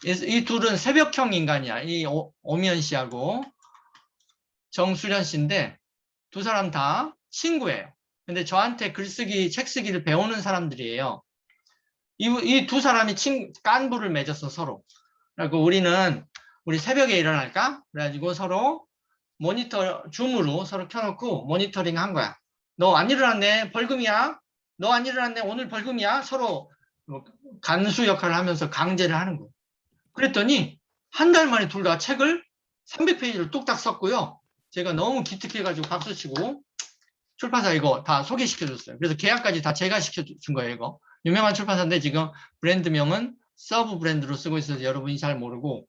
이 둘은 새벽형 인간이야. 이 오미연 씨하고 정수련 씨인데 두 사람 다 친구예요. 근데 저한테 글쓰기, 책 쓰기를 배우는 사람들이에요. 이 두 사람이 깐부를 맺었어, 서로. 그리고 우리 새벽에 일어날까? 그래가지고 서로 줌으로 서로 켜놓고 모니터링 한 거야. 너 안 일어났네, 벌금이야. 너 안 일어났네, 오늘 벌금이야. 서로 간수 역할을 하면서 강제를 하는 거야. 그랬더니 한 달 만에 둘 다 책을 300페이지를 뚝딱 썼고요. 제가 너무 기특해가지고 박수치고 출판사 이거 다 소개시켜줬어요. 그래서 계약까지 다 제가 시켜준 거예요, 이거. 유명한 출판사인데 지금 브랜드명은 서브 브랜드로 쓰고 있어서 여러분이 잘 모르고,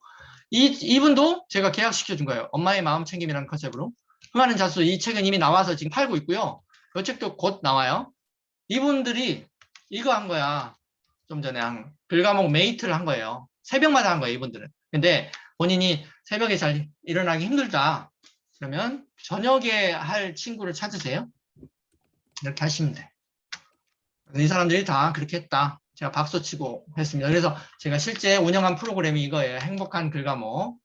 이분도 제가 계약시켜준 거예요. 엄마의 마음 챙김이라는 컨셉으로. 흥하는 자수, 이 책은 이미 나와서 지금 팔고 있고요. 이 책도 곧 나와요. 이분들이 이거 한 거야. 좀 전에 글과목 메이트를 한 거예요. 새벽마다 한 거예요, 이분들은. 근데 본인이 새벽에 잘 일어나기 힘들다. 그러면 저녁에 할 친구를 찾으세요. 이렇게 하시면 돼. 이 사람들이 다 그렇게 했다. 제가 박수치고 했습니다. 그래서 제가 실제 운영한 프로그램이 이거예요. 행복한 글과목.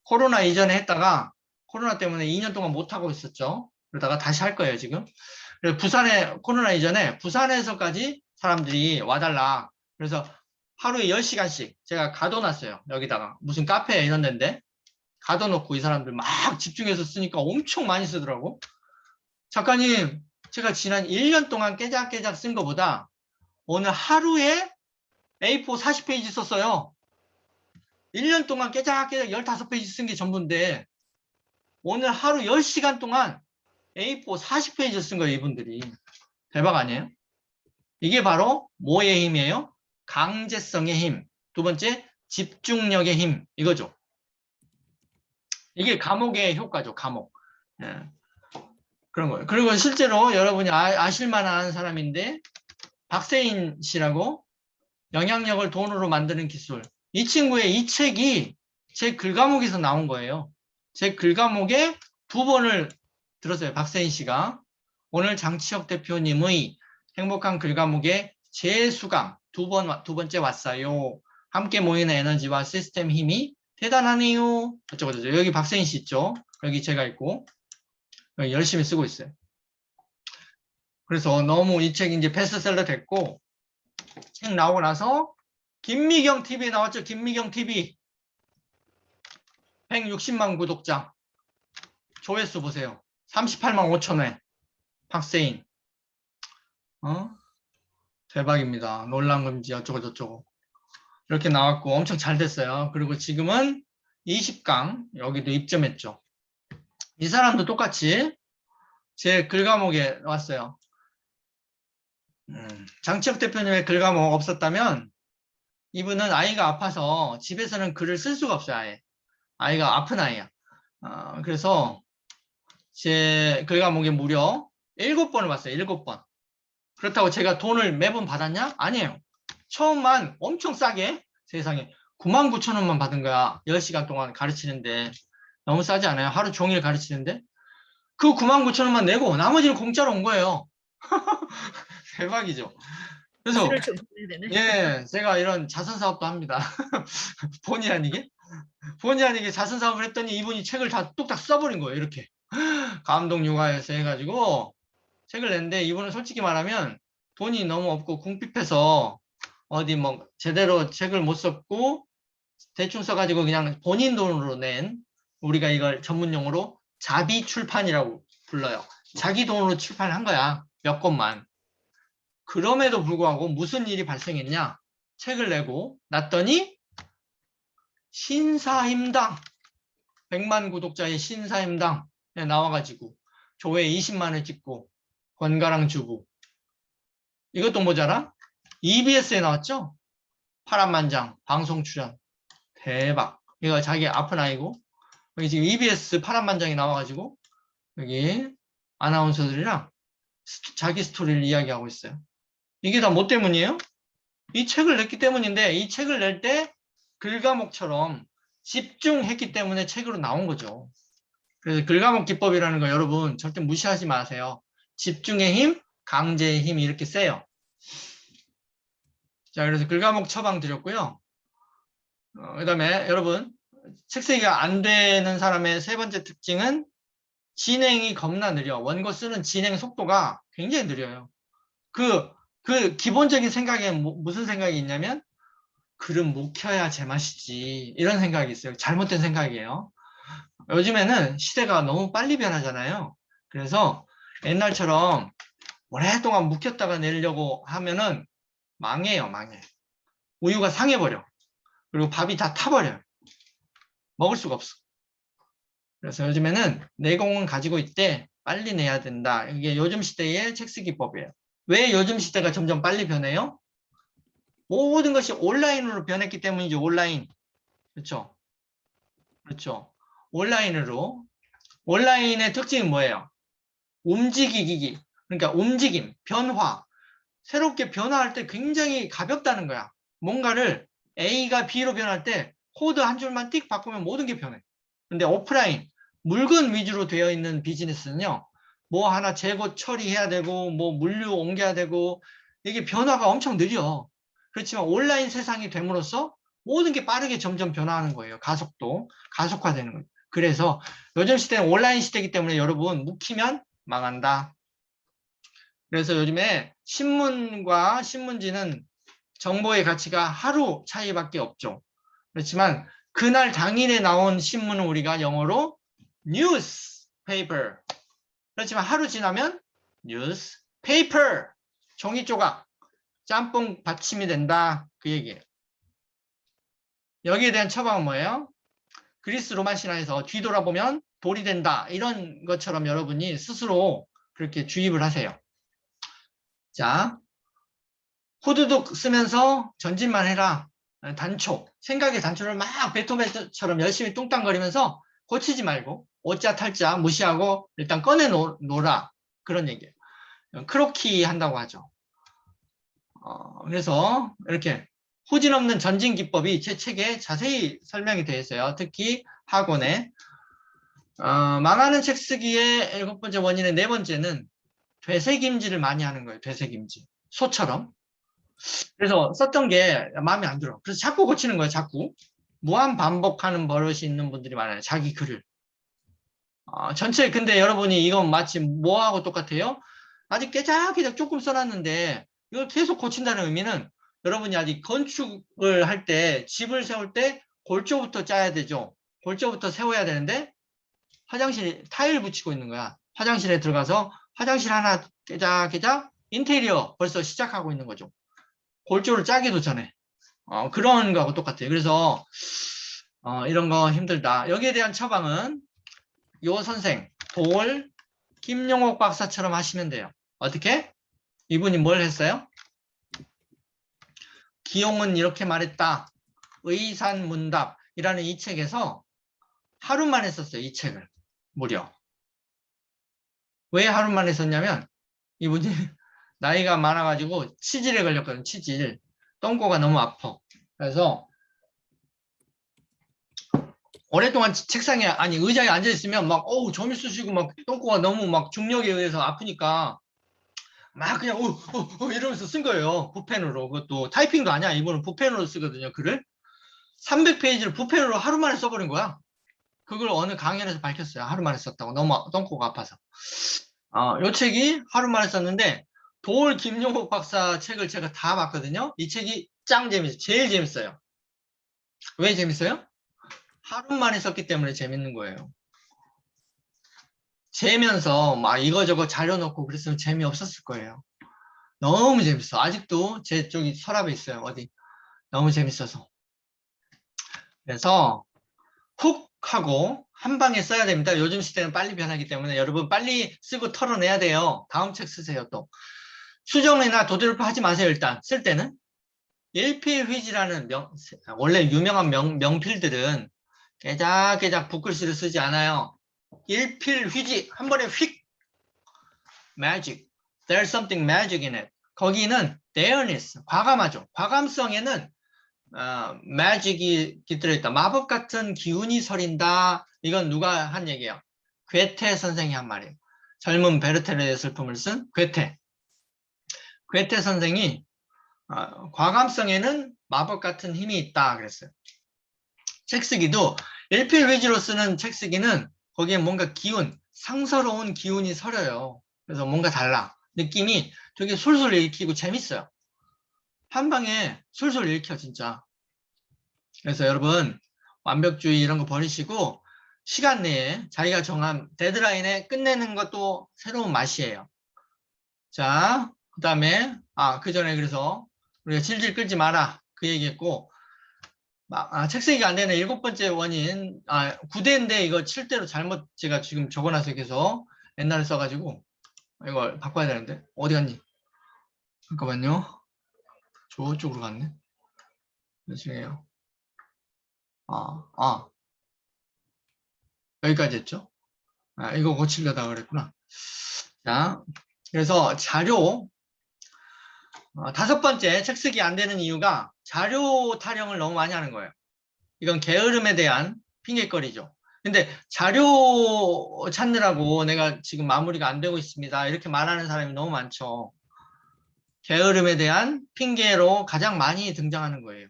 코로나 이전에 했다가 코로나 때문에 2년 동안 못하고 있었죠. 그러다가 다시 할 거예요, 지금. 그래서 코로나 이전에 부산에서까지 사람들이 와달라. 그래서 하루에 10시간씩 제가 가둬놨어요. 여기다가. 무슨 카페에 이런 데인데. 가둬놓고 이 사람들 막 집중해서 쓰니까 엄청 많이 쓰더라고. 작가님, 제가 지난 1년 동안 깨작깨작 쓴 것보다 오늘 하루에 A4 40페이지 썼어요. 1년 동안 깨작깨작 15페이지 쓴 게 전부인데 오늘 하루 10시간 동안 A4 40페이지 쓴 거예요, 이분들이. 대박 아니에요? 이게 바로 뭐의 힘이에요? 강제성의 힘. 두 번째, 집중력의 힘. 이거죠. 이게 감옥의 효과죠, 감옥. 예. 그런 거예요. 그리고 실제로 여러분이 아실 만한 사람인데, 박세인 씨라고 영향력을 돈으로 만드는 기술. 이 친구의 이 책이 제 글과목에서 나온 거예요. 제 글과목에 2번을 들었어요, 박세인 씨가. 오늘 장치혁 대표님의 행복한 글과목에 재수강 두 번째 왔어요. 함께 모이는 에너지와 시스템 힘이 대단하네요. 어쩌고저쩌고. 여기 박세인 씨 있죠? 여기 제가 있고 여기 열심히 쓰고 있어요. 그래서 너무 이 책이 이제 베스트셀러 됐고, 책 나오고 나서 김미경 TV 나왔죠? 김미경 TV 160만 구독자. 조회수 보세요. 38만 5천 회. 박세인. 대박입니다. 논란금지 어쩌고저쩌고. 이렇게 나왔고 엄청 잘 됐어요. 그리고 지금은 20강 여기도 입점했죠. 이 사람도 똑같이 제 글과목에 왔어요. 장치혁 대표님의 글과목 없었다면 이분은 아이가 아파서 집에서는 글을 쓸 수가 없어요. 아이가 아픈 아이야. 그래서 제 글과목에 무려 7번을 봤어요. 7번. 그렇다고 제가 돈을 매번 받았냐? 아니에요. 처음만 엄청 싸게, 세상에 99,000원만 받은 거야. 10시간 동안 가르치는데. 너무 싸지 않아요? 하루 종일 가르치는데 그 99,000원만 내고 나머지는 공짜로 온 거예요. 대박이죠. 그래서 예, 제가 이런 자선사업도 합니다. 본의 아니게 자선사업을 했더니 이분이 책을 다 뚝딱 써버린 거예요. 이렇게 감동 육아에서 해가지고 책을 냈는데, 이분은 솔직히 말하면 돈이 너무 없고 궁핍해서 어디 뭐 제대로 책을 못 썼고 대충 써가지고 그냥 본인 돈으로 낸, 우리가 이걸 전문용어로 자비 출판이라고 불러요. 자기 돈으로 출판한 거야. 몇 권만. 그럼에도 불구하고 무슨 일이 발생했냐? 책을 내고 났더니 신사임당 100만 구독자의 신사임당에 나와가지고 조회 20만 회 찍고 권가랑 주부. 이것도 모자라 EBS에 나왔죠? 파란만장 방송 출연. 대박. 이거 자기 아픈 아이고 여기 지금 EBS 파란만장이 나와가지고 여기 아나운서들이랑 자기 스토리를 이야기하고 있어요. 이게 다 뭐 때문이에요? 이 책을 냈기 때문인데, 이 책을 낼 때 글과목처럼 집중했기 때문에 책으로 나온 거죠. 그래서 글과목 기법이라는 거 여러분 절대 무시하지 마세요. 집중의 힘, 강제의 힘이 이렇게 세요. 자, 그래서 글과목 처방 드렸고요. 그 다음에 여러분, 책 쓰기가 안 되는 사람의 세 번째 특징은 진행이 겁나 느려. 원고 쓰는 진행 속도가 굉장히 느려요. 그 그 기본적인 생각에 무슨 생각이 있냐면 글은 묵혀야 제맛이지 이런 생각이 있어요. 잘못된 생각이에요. 요즘에는 시대가 너무 빨리 변하잖아요. 그래서 옛날처럼 오랫동안 묵혔다가 내려고 하면은 망해요, 망해. 우유가 상해버려. 그리고 밥이 다 타버려요. 먹을 수가 없어. 그래서 요즘에는 내공은 가지고 있대. 빨리 내야 된다. 이게 요즘 시대의 책쓰기법이에요. 왜 요즘 시대가 점점 빨리 변해요? 모든 것이 온라인으로 변했기 때문이지, 온라인. 그렇죠? 그렇죠. 온라인으로. 온라인의 특징은 뭐예요? 움직이기. 그러니까 움직임, 변화. 새롭게 변화할 때 굉장히 가볍다는 거야. 뭔가를 A가 B로 변할 때 코드 한 줄만 띡 바꾸면 모든 게 변해. 근데 오프라인, 물건 위주로 되어 있는 비즈니스는요, 뭐 하나 재고 처리해야 되고, 뭐 물류 옮겨야 되고, 이게 변화가 엄청 느려. 그렇지만 온라인 세상이 됨으로써 모든 게 빠르게 점점 변화하는 거예요. 가속화되는 거예요. 그래서 요즘 시대는 온라인 시대이기 때문에 여러분, 묵히면 망한다. 그래서 요즘에 신문과 신문지는 정보의 가치가 하루 차이밖에 없죠. 그렇지만 그날 당일에 나온 신문은 우리가 영어로 newspaper. 그렇지만 하루 지나면 newspaper. 종이 조각, 짬뽕 받침이 된다. 그 얘기예요. 여기에 대한 처방은 뭐예요? 그리스 로마 신화에서 뒤돌아보면 돌이 된다. 이런 것처럼 여러분이 스스로 그렇게 주입을 하세요. 자, 후두둑 쓰면서 전진만 해라. 단초. 생각의 단초를 막 베토벤처럼 열심히 뚱땅거리면서 고치지 말고 오자 탈자 무시하고 일단 꺼내 놓으라. 그런 얘기예요. 크로키 한다고 하죠. 그래서 이렇게 후진 없는 전진 기법이 제 책에 자세히 설명이 되어 있어요. 특히 학원에. 망하는 책 쓰기의 7번째 원인의 4번째는 되새김질을 많이 하는 거예요. 되새김질. 소처럼. 그래서 썼던 게 마음에 안 들어. 그래서 자꾸 고치는 거예요, 자꾸. 무한 반복하는 버릇이 있는 분들이 많아요, 자기 글을. 전체, 근데 여러분이 이건 마치 뭐하고 똑같아요? 아직 깨작깨작 조금 써놨는데, 이걸 계속 고친다는 의미는 여러분이 아직 건축을 할 때, 집을 세울 때 골조부터 짜야 되죠. 골조부터 세워야 되는데, 화장실 타일 붙이고 있는 거야. 화장실에 들어가서 화장실 하나 깨작깨작 인테리어 벌써 시작하고 있는 거죠. 골조를 짜기도 전에. 그런 거하고 똑같아요. 그래서 이런 거 힘들다. 여기에 대한 처방은 요 선생 돌 김용옥 박사처럼 하시면 돼요. 어떻게? 이분이 뭘 했어요? 기용은 이렇게 말했다. 의산문답이라는 이 책에서 하루 만에 썼어요. 이 책을 무려. 왜 하루 만에 썼냐면 이분이 나이가 많아가지고 치질에 걸렸거든요. 치질. 똥꼬가 너무 아파. 그래서 오랫동안 책상에 아니 의자에 앉아 있으면 막 어우 점이 쑤시고 막 똥꼬가 너무 막 중력에 의해서 아프니까 막 그냥 이러면서 쓴 거예요. 붓펜으로. 그것도 타이핑도 아니야. 이분은 붓펜으로 쓰거든요. 글을 300페이지를 붓펜으로 하루 만에 써버린 거야. 그걸 어느 강연에서 밝혔어요. 하루 만에 썼다고. 너무 똥꼬가 아파서. 요 책이 하루 만에 썼는데 돌 김용옥 박사 책을 제가 다 봤거든요. 이 책이 짱 재밌어요. 제일 재밌어요. 왜 재밌어요? 하루 만에 썼기 때문에 재밌는 거예요. 재면서 막 이거저거 자료 넣고 그랬으면 재미없었을 거예요. 너무 재밌어. 아직도 제 쪽이 서랍에 있어요. 어디. 너무 재밌어서. 그래서 훅 하고 한 방에 써야 됩니다. 요즘 시대는 빨리 변하기 때문에 여러분 빨리 쓰고 털어내야 돼요. 다음 책 쓰세요 또. 수정이나 도드르파 하지 마세요. 일단 쓸 때는. 일필휘지라는 원래 유명한 명필들은 깨작깨작 붓글씨를 쓰지 않아요. 일필휘지 한 번에 휙 magic. There's something magic in it. 거기는 there's 과감하죠. 과감성에는 magic이 깃들어있다. 마법 같은 기운이 서린다. 이건 누가 한 얘기예요? 괴테 선생이 한 말이에요. 젊은 베르테르의 슬픔을 쓴 괴테. 괴테 선생이 과감성에는 마법 같은 힘이 있다 그랬어요. 책 쓰기도 일필휘지로 쓰는 책 쓰기는 거기에 뭔가 기운, 상서로운 기운이 서려요. 그래서 뭔가 달라. 느낌이 되게 술술 읽히고 재밌어요. 한 방에 술술 읽혀 진짜. 그래서 여러분 완벽주의 이런 거 버리시고 시간 내에 자기가 정한 데드라인에 끝내는 것도 새로운 맛이에요. 자, 그 다음에 그 전에 그래서 우리가 질질 끌지 마라 그 얘기했고 책 쓰기가 안 되는 7번째 원인 9대인데 이거 7대로 잘못 제가 지금 적어놔서 계속 옛날에 써가지고 이걸 바꿔야 되는데 어디 갔니? 잠깐만요. 저쪽으로 갔네. 죄송해요. 여기까지 했죠? 이거 고치려다 그랬구나. 자, 그래서 자료 5번째 책 쓰기 안 되는 이유가 자료 타령을 너무 많이 하는 거예요. 이건 게으름에 대한 핑계거리죠. 근데 자료 찾느라고 내가 지금 마무리가 안 되고 있습니다. 이렇게 말하는 사람이 너무 많죠. 게으름에 대한 핑계로 가장 많이 등장하는 거예요.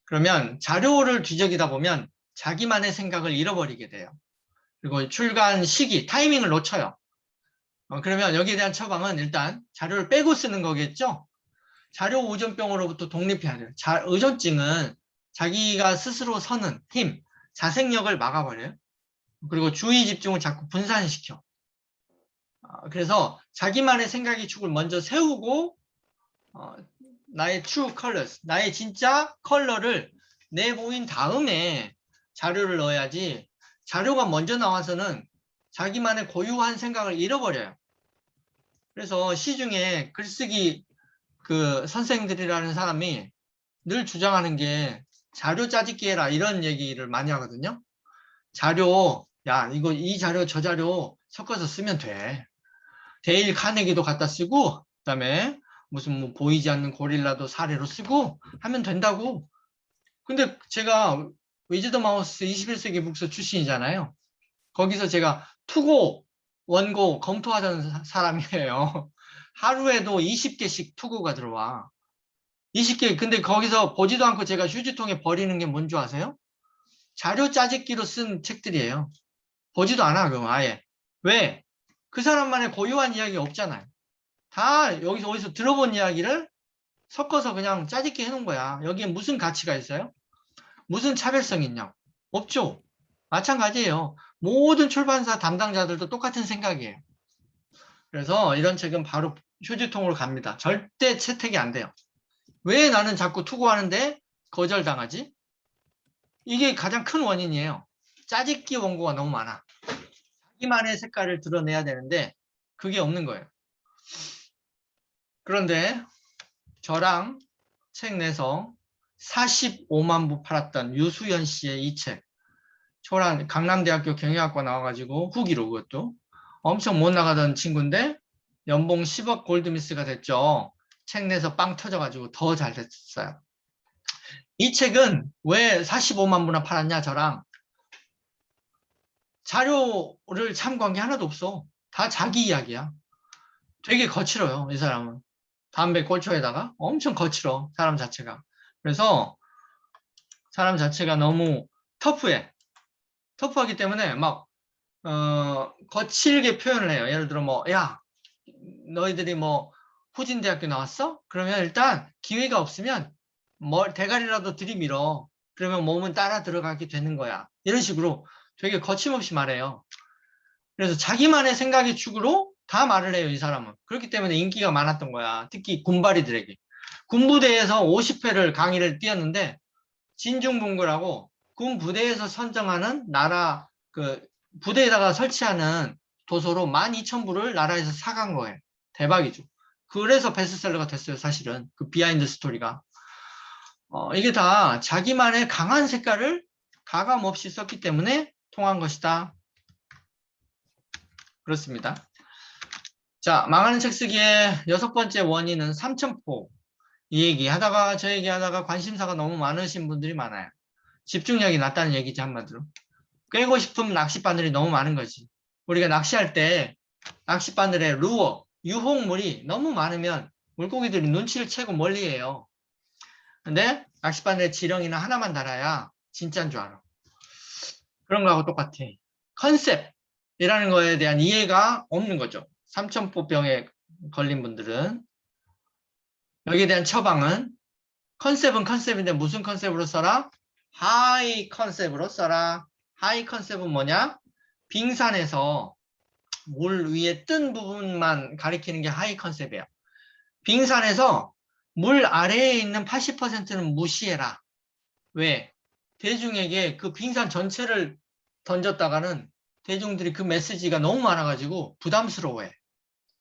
그러면 자료를 뒤적이다 보면 자기만의 생각을 잃어버리게 돼요. 그리고 출간 시기, 타이밍을 놓쳐요. 그러면 여기에 대한 처방은 일단 자료를 빼고 쓰는 거겠죠? 자료 의존병으로부터 독립해야 돼요. 의존증은 자기가 스스로 서는 힘, 자생력을 막아버려요. 그리고 주의 집중을 자꾸 분산시켜. 그래서 자기만의 생각의 축을 먼저 세우고 나의 true colors, 나의 진짜 컬러를 내보인 다음에 자료를 넣어야지 자료가 먼저 나와서는 자기만의 고유한 생각을 잃어버려요. 그래서 시중에 글쓰기 그 선생들이라는 사람이 늘 주장하는 게 자료 짜집기 해라 이런 얘기를 많이 하거든요. 자료, 야 이거 이 자료 저 자료 섞어서 쓰면 돼. 데일 카네기도 갖다 쓰고 그다음에 무슨 뭐 보이지 않는 고릴라도 사례로 쓰고 하면 된다고. 근데 제가 위즈덤 하우스 21세기 북서 출신이잖아요. 거기서 제가 투고 원고 검토하던 사람이에요. 하루에도 20개씩 투고가 들어와. 20개. 근데 거기서 보지도 않고 제가 휴지통에 버리는 게 뭔지 아세요? 자료 짜집기로 쓴 책들이에요. 보지도 않아 그럼 아예. 왜? 그 사람만의 고유한 이야기가 없잖아요. 다 여기서 어디서 들어본 이야기를 섞어서 그냥 짜집기 해놓은 거야. 여기에 무슨 가치가 있어요? 무슨 차별성이 있냐고. 없죠. 마찬가지예요. 모든 출판사 담당자들도 똑같은 생각이에요. 그래서 이런 책은 바로 휴지통으로 갑니다. 절대 채택이 안 돼요. 왜 나는 자꾸 투고하는데 거절당하지? 이게 가장 큰 원인이에요. 짜집기 원고가 너무 많아. 자기만의 색깔을 드러내야 되는데 그게 없는 거예요. 그런데 저랑 책 내서 45만 부 팔았던 유수연 씨의 이 책, 초란 강남대학교 경영학과 나와가지고 후기로 그것도 엄청 못 나가던 친구인데 연봉 10억 골드미스가 됐죠. 책 내서 빵 터져가지고 더 잘 됐어요. 이 책은 왜 45만 부나 팔았냐 저랑 자료를 참고한 게 하나도 없어. 다 자기 이야기야. 되게 거칠어요 이 사람은. 담배 꼴초에다가 엄청 거칠어 사람 자체가. 그래서 사람 자체가 너무 터프해. 터프하기 때문에 막 거칠게 표현을 해요. 예를 들어 뭐 야 너희들이 뭐 후진대학교 나왔어? 그러면 일단 기회가 없으면 대가리라도 들이밀어. 그러면 몸은 따라 들어가게 되는 거야. 이런 식으로 되게 거침없이 말해요. 그래서 자기만의 생각의 축으로 다 말을 해요, 이 사람은. 그렇기 때문에 인기가 많았던 거야. 특히 군바리들에게. 군부대에서 50회를 강의를 뛰었는데 진중분구라고 군부대에서 선정하는 나라 그 부대에다가 설치하는 도서로 12,000부를 나라에서 사간 거예요. 대박이죠. 그래서 베스트셀러가 됐어요, 사실은. 그 비하인드 스토리가. 이게 다 자기만의 강한 색깔을 가감 없이 썼기 때문에 통한 것이다. 그렇습니다. 자, 망하는 책 쓰기의 6번째 원인은 삼천포. 이 얘기 하다가 저 얘기 하다가 관심사가 너무 많으신 분들이 많아요. 집중력이 낮다는 얘기지 한마디로. 꿰고 싶은 낚싯바늘이 너무 많은 거지. 우리가 낚시할 때 낚싯바늘에 루어, 유혹물이 너무 많으면 물고기들이 눈치를 채고 멀리해요. 근데 낚싯바늘에 지렁이는 하나만 달아야 진짜인 줄 알아. 그런 거하고 똑같아. 컨셉이라는 거에 대한 이해가 없는 거죠. 삼천포병에 걸린 분들은 여기에 대한 처방은 컨셉은 컨셉인데 무슨 컨셉으로 써라? 하이 컨셉으로 써라. 하이 컨셉은 뭐냐? 빙산에서 물 위에 뜬 부분만 가리키는 게 하이 컨셉이에요. 빙산에서 물 아래에 있는 80%는 무시해라. 왜? 대중에게 그 빙산 전체를 던졌다가는 대중들이 그 메시지가 너무 많아가지고 부담스러워해.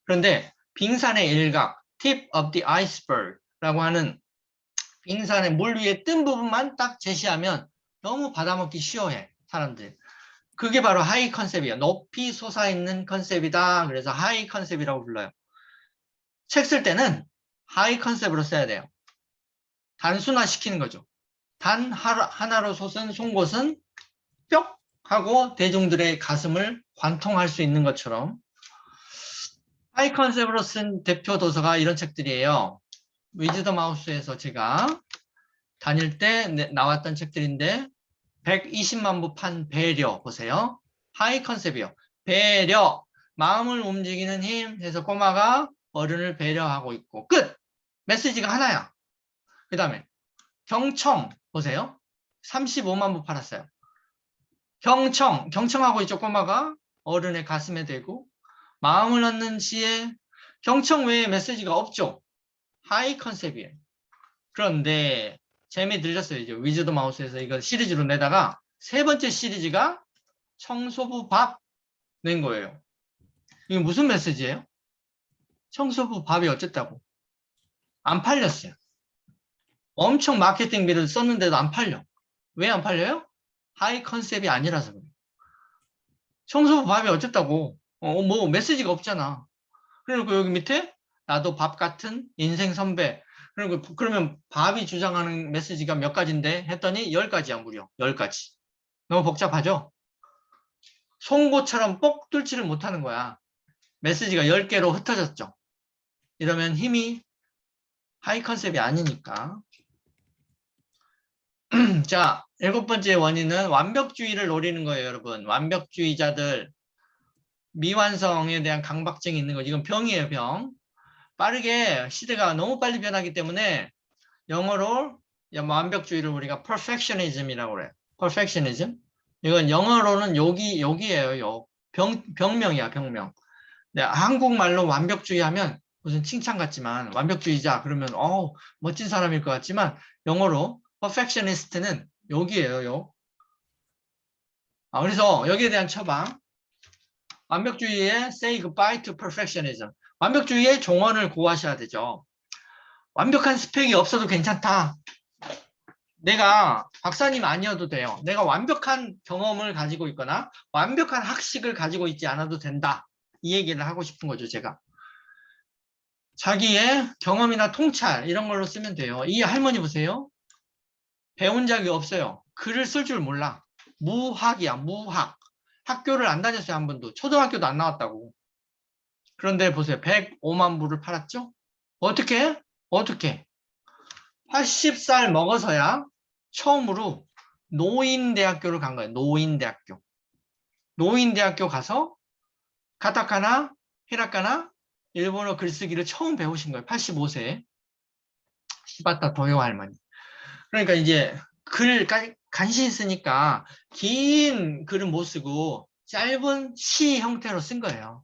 그런데 빙산의 일각, tip of the iceberg 라고 하는 빙산의 물 위에 뜬 부분만 딱 제시하면 너무 받아먹기 쉬워해, 사람들. 그게 바로 하이 컨셉이에요. 높이 솟아있는 컨셉이다. 그래서 하이 컨셉이라고 불러요. 책 쓸 때는 하이 컨셉으로 써야 돼요. 단순화시키는 거죠. 단 하나로 솟은 송곳은 뿅 하고 대중들의 가슴을 관통할 수 있는 것처럼 하이 컨셉으로 쓴 대표 도서가 이런 책들이에요. 위즈덤 하우스에서 제가 다닐 때 나왔던 책들인데 120만 부 판 배려 보세요. 하이 컨셉이요. 배려, 마음을 움직이는 힘 해서 꼬마가 어른을 배려하고 있고 끝! 메시지가 하나야. 그 다음에 경청 보세요. 35만 부 팔았어요. 경청하고 있죠. 꼬마가 어른의 가슴에 대고 마음을 얻는 시에 경청 외에 메시지가 없죠. 하이 컨셉이에요. 그런데 재미 들렸어요. 이제 위즈드 마우스에서 이거 시리즈로 내다가 세 번째 시리즈가 청소부 밥 낸 거예요. 이게 무슨 메시지예요? 청소부 밥이 어쨌다고? 안 팔렸어요. 엄청 마케팅비를 썼는데도 안 팔려. 왜 안 팔려요? 하이 컨셉이 아니라서 그래요. 청소부 밥이 어쨌다고? 뭐 메시지가 없잖아. 그리고 여기 밑에 나도 밥 같은 인생 선배. 그러면 밥이 주장하는 메시지가 몇 가지인데 했더니 10가지야 무려. 10가지. 너무 복잡하죠? 송곳처럼 뽁 뚫지를 못하는 거야. 메시지가 10개로 흩어졌죠. 이러면 힘이 하이 컨셉이 아니니까. 자, 7번째 원인은 완벽주의를 노리는 거예요, 여러분. 완벽주의자들, 미완성에 대한 강박증이 있는 거죠. 이건 병이에요, 병. 빠르게 시대가 너무 빨리 변하기 때문에 영어로 완벽주의를 우리가 perfectionism이라고 그래요. perfectionism. 이건 영어로는 욕이에요, 욕. 병명이야, 병명. 네, 한국말로 완벽주의 하면 무슨 칭찬 같지만 완벽주의자 그러면 멋진 사람일 것 같지만 영어로 perfectionist는 욕이에요, 욕. 그래서 여기에 대한 처방. 완벽주의에 say goodbye to perfectionism. 완벽주의의 종언을 고하셔야 되죠. 완벽한 스펙이 없어도 괜찮다. 내가 박사님 아니어도 돼요. 내가 완벽한 경험을 가지고 있거나 완벽한 학식을 가지고 있지 않아도 된다. 이 얘기를 하고 싶은 거죠, 제가. 자기의 경험이나 통찰 이런 걸로 쓰면 돼요. 이 할머니 보세요. 배운 적이 없어요. 글을 쓸 줄 몰라. 무학이야, 무학. 학교를 안 다녔어요, 한 번도. 초등학교도 안 나왔다고. 그런데 보세요. 105만 부를 팔았죠? 어떻게? 80살 먹어서야 처음으로 노인대학교를 간 거예요. 노인대학교. 노인대학교 가서 가타카나, 히라카나, 일본어 글쓰기를 처음 배우신 거예요. 85세에. 시바타 도요 할머니. 그러니까 이제 글 간신히 쓰니까 긴 글은 못 쓰고 짧은 시 형태로 쓴 거예요.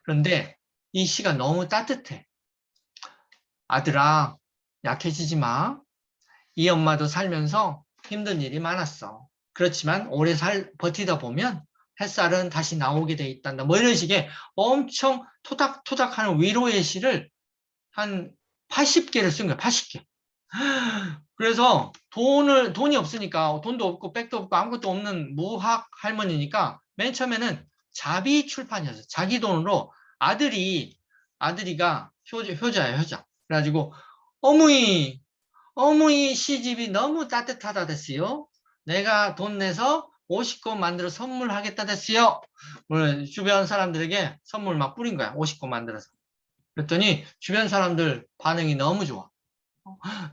그런데 이 시가 너무 따뜻해. 아들아, 약해지지 마. 이 엄마도 살면서 힘든 일이 많았어. 그렇지만 오래 버티다 보면 햇살은 다시 나오게 돼 있단다. 뭐 이런 식의 엄청 토닥토닥하는 위로의 시를 한 80개를 쓴 거야. 80개. 그래서 돈이 없으니까 돈도 없고 백도 없고 아무것도 없는 무학 할머니니까 맨 처음에는 자비 출판이었어요. 자기 돈으로 아들이가 효자예요, 효자. 그래가지고 어머니 시집이 너무 따뜻하다 됐어요. 내가 돈 내서 50권 만들어 선물하겠다 됐어요. 주변 사람들에게 선물 막 뿌린 거야. 50권 만들어서. 그랬더니 주변 사람들 반응이 너무 좋아.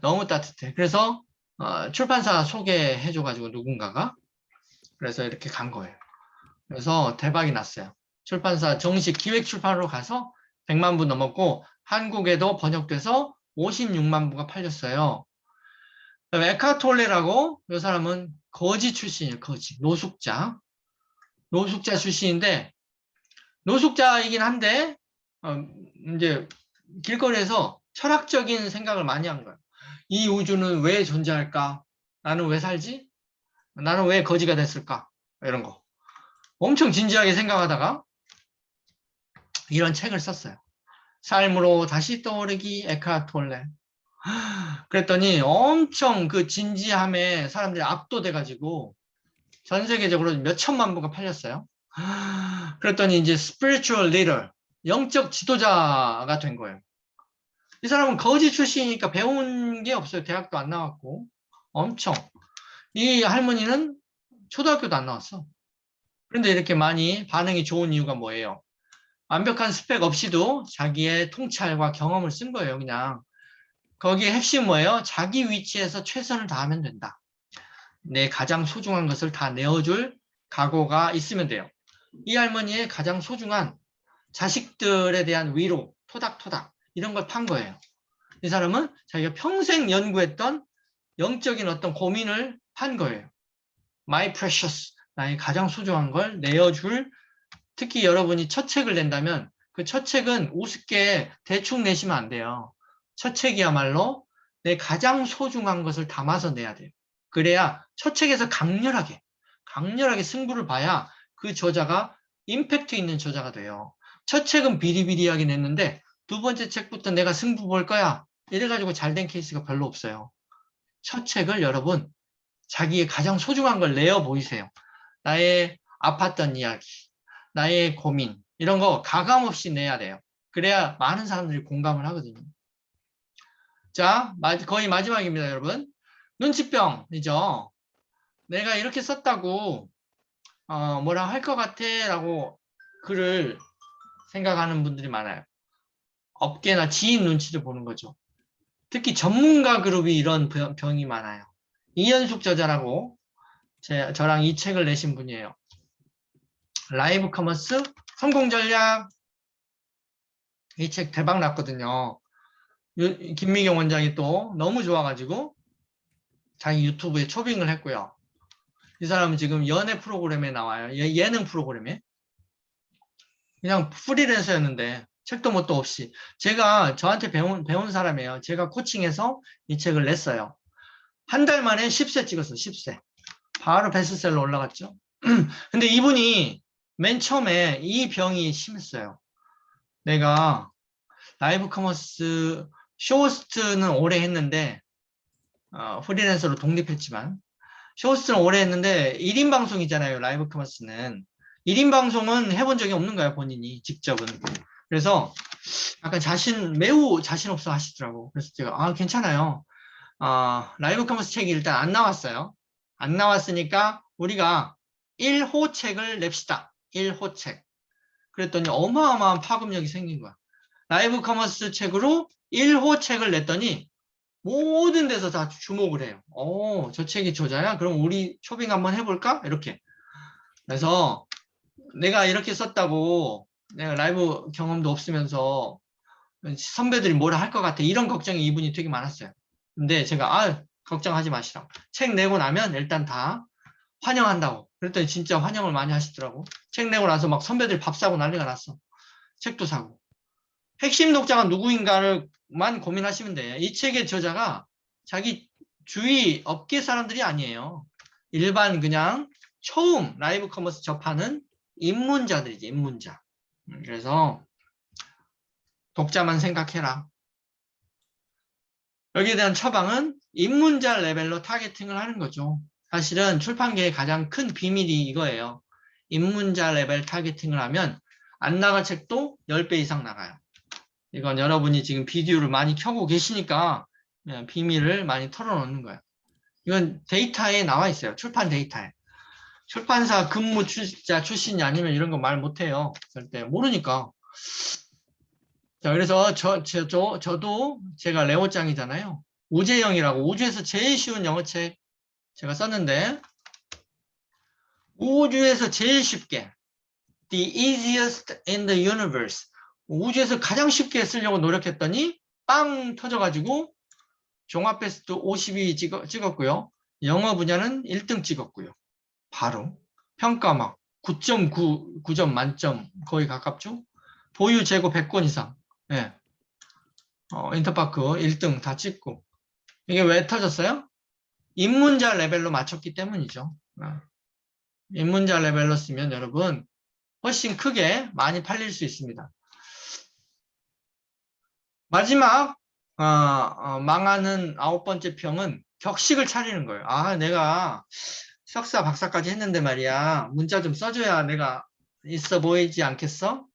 너무 따뜻해. 그래서 출판사 소개해줘가지고 누군가가 그래서 이렇게 간 거예요. 그래서 대박이 났어요. 출판사 정식 기획 출판으로 가서 100만 부 넘었고 한국에도 번역돼서 56만 부가 팔렸어요. 에카톨레라고 이 사람은 거지 출신이에요. 거지. 노숙자. 노숙자 출신인데 노숙자이긴 한데 이제 길거리에서 철학적인 생각을 많이 한 거예요. 이 우주는 왜 존재할까? 나는 왜 살지? 나는 왜 거지가 됐을까? 이런 거. 엄청 진지하게 생각하다가 이런 책을 썼어요. 삶으로 다시 떠오르기 에카톨레. 그랬더니 엄청 그 진지함에 사람들이 압도돼가지고 전 세계적으로 몇 천만 부가 팔렸어요. 그랬더니 이제 spiritual leader, 영적 지도자가 된 거예요. 이 사람은 거지 출신이니까 배운 게 없어요. 대학도 안 나왔고. 엄청. 이 할머니는 초등학교도 안 나왔어. 그런데 이렇게 많이 반응이 좋은 이유가 뭐예요? 완벽한 스펙 없이도 자기의 통찰과 경험을 쓴 거예요. 그냥. 거기에 핵심 뭐예요? 자기 위치에서 최선을 다하면 된다. 내 가장 소중한 것을 다 내어줄 각오가 있으면 돼요. 이 할머니의 가장 소중한 자식들에 대한 위로, 토닥토닥 이런 걸 판 거예요. 이 사람은 자기가 평생 연구했던 영적인 어떤 고민을 판 거예요. My precious, 나의 가장 소중한 걸 내어줄, 특히 여러분이 첫 책을 낸다면 그 첫 책은 우습게 대충 내시면 안 돼요. 첫 책이야말로 내 가장 소중한 것을 담아서 내야 돼요. 그래야 첫 책에서 강렬하게 승부를 봐야 그 저자가 임팩트 있는 저자가 돼요. 첫 책은 비리비리하게 냈는데 두 번째 책부터 내가 승부 볼 거야. 이래가지고 잘된 케이스가 별로 없어요. 첫 책을 여러분 자기의 가장 소중한 걸 내어 보이세요. 나의 아팠던 이야기, 나의 고민 이런 거 가감없이 내야 돼요. 그래야 많은 사람들이 공감을 하거든요. 자, 거의 마지막입니다, 여러분. 눈치병이죠. 내가 이렇게 썼다고 뭐라 할 것 같아 라고 글을 생각하는 분들이 많아요. 업계나 지인 눈치를 보는 거죠. 특히 전문가 그룹이 이런 병이 많아요. 이현숙 저자라고 저랑 이 책을 내신 분이에요. 라이브 커머스 성공 전략. 이 책 대박 났거든요. 김미경 원장이 또 너무 좋아가지고 자기 유튜브에 초빙을 했고요. 이 사람은 지금 연애 프로그램에 나와요. 예능 프로그램에. 그냥 프리랜서였는데 책도 뭣도 없이 제가 저한테 배운 사람이에요. 제가 코칭해서 이 책을 냈어요. 한 달 만에 10세 찍었어요. 10세. 바로 베스트셀러 올라갔죠. 근데 이분이 맨 처음에 이 병이 심했어요. 내가 라이브 커머스 쇼호스트는 오래 했는데 프리랜서로 독립했지만 쇼호스트는 오래 했는데 1인 방송이잖아요. 라이브 커머스는 1인 방송은 해본 적이 없는 거야. 본인이 직접은. 그래서 약간 매우 자신 없어 하시더라고. 그래서 제가 괜찮아요. 라이브 커머스 책이 일단 안 나왔어요. 안 나왔으니까 우리가 1호 책을 냅시다. 1호 책. 그랬더니 어마어마한 파급력이 생긴 거야. 라이브 커머스 책으로 1호 책을 냈더니 모든 데서 다 주목을 해요. 저 책이 저자야? 그럼 우리 초빙 한번 해볼까? 이렇게. 그래서 내가 이렇게 썼다고 내가 라이브 경험도 없으면서 선배들이 뭐라 할 것 같아. 이런 걱정이 이분이 되게 많았어요. 근데 제가 걱정하지 마시라고. 책 내고 나면 일단 다 환영한다고. 그랬더니 진짜 환영을 많이 하시더라고. 책 내고 나서 막 선배들 밥 사고 난리가 났어. 책도 사고. 핵심 독자가 누구인가를만 고민하시면 돼요. 이 책의 저자가 자기 주위 업계 사람들이 아니에요. 일반 그냥 처음 라이브 커머스 접하는 입문자들이지, 입문자. 그래서 독자만 생각해라. 여기에 대한 처방은 입문자 레벨로 타겟팅을 하는 거죠. 사실은 출판계의 가장 큰 비밀이 이거예요. 입문자 레벨 타겟팅을 하면 안 나갈 책도 10배 이상 나가요. 이건 여러분이 지금 비디오를 많이 켜고 계시니까 비밀을 많이 털어놓는 거예요. 이건 데이터에 나와 있어요. 출판 데이터에. 출판사 근무 출신이 아니면 이런 거 말 못해요. 절대 모르니까. 자, 그래서 저도 제가 레오짱이잖아요. 우재영이라고 우주에서 제일 쉬운 영어책 제가 썼는데 우주에서 제일 쉽게 the easiest in the universe. 우주에서 가장 쉽게 쓰려고 노력했더니 빵 터져가지고 종합 베스트 52 찍었고요. 영어 분야는 1등 찍었고요. 바로 평가 막 9.9, 9점 만점 거의 가깝죠. 보유 재고 100권 이상. 예. 인터파크 1등 다 찍고. 이게 왜 터졌어요? 입문자 레벨로 맞췄기 때문이죠. 입문자 레벨로 쓰면 여러분 훨씬 크게 많이 팔릴 수 있습니다. 마지막 망하는 9번째 평은 격식을 차리는 거예요. 아, 내가 석사 박사까지 했는데 말이야, 문자 좀 써줘야 내가 있어 보이지 않겠어?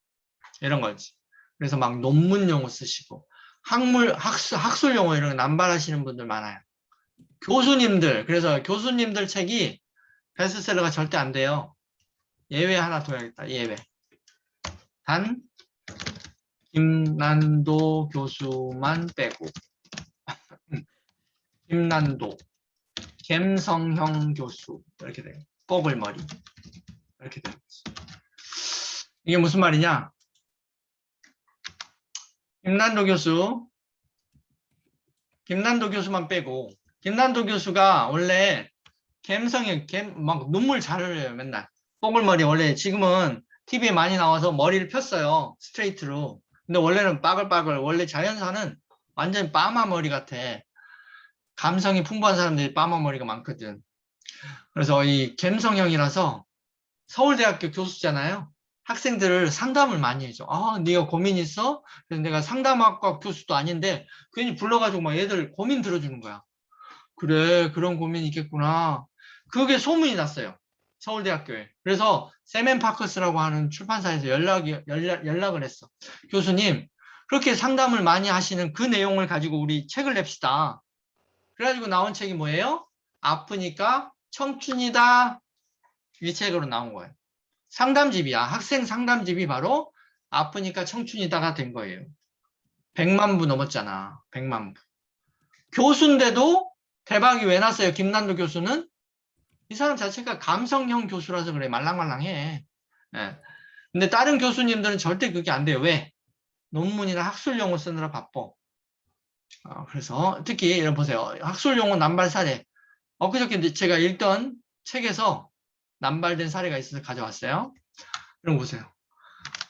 이런 거지. 그래서 막 논문 용어 쓰시고 학술 용어 이런 거 남발하시는 분들 많아요. 교수님들, 그래서 교수님들 책이 베스트셀러가 절대 안 돼요. 예외 하나 둬야겠다. 예외. 단 김난도 교수만 빼고. 김난도, 갬성형 교수 이렇게 돼요. 뽀글머리 이렇게 돼요. 이게 무슨 말이냐? 김난도 교수만 빼고, 김난도 교수가 원래 갬성형, 막 눈물 잘 흘려요, 맨날. 뽀글머리 원래 지금은 TV에 많이 나와서 머리를 폈어요, 스트레이트로. 근데 원래는 빠글빠글, 원래 자연사는 완전히 빠마 머리 같아. 감성이 풍부한 사람들이 빠마 머리가 많거든. 그래서 이 갬성형이라서 서울대학교 교수잖아요. 학생들을 상담을 많이 해줘. 아, 네가 고민 있어? 그래서 내가 상담학과 교수도 아닌데 괜히 불러가지고 막 얘들 고민 들어주는 거야. 그래, 그런 고민이 있겠구나. 그게 소문이 났어요. 서울대학교에. 그래서 세멘파커스라고 하는 출판사에서 연락을 했어. 교수님, 그렇게 상담을 많이 하시는 그 내용을 가지고 우리 책을 냅시다. 그래가지고 나온 책이 뭐예요? 아프니까 청춘이다. 이 책으로 나온 거예요. 상담집이야. 학생 상담집이 바로 아프니까 청춘이다가 된 거예요. 100만 부 넘었잖아. 100만 부. 교수인데도 대박이 왜 났어요? 김난도 교수는? 이 사람 자체가 감성형 교수라서 그래. 말랑말랑해. 예. 근데 다른 교수님들은 절대 그게 안 돼요. 왜? 논문이나 학술 용어 쓰느라 바빠. 그래서 특히 이런 보세요. 학술 용어 남발 사례. 엊그저께 제가 읽던 책에서 남발된 사례가 있어서 가져왔어요. 그럼 보세요.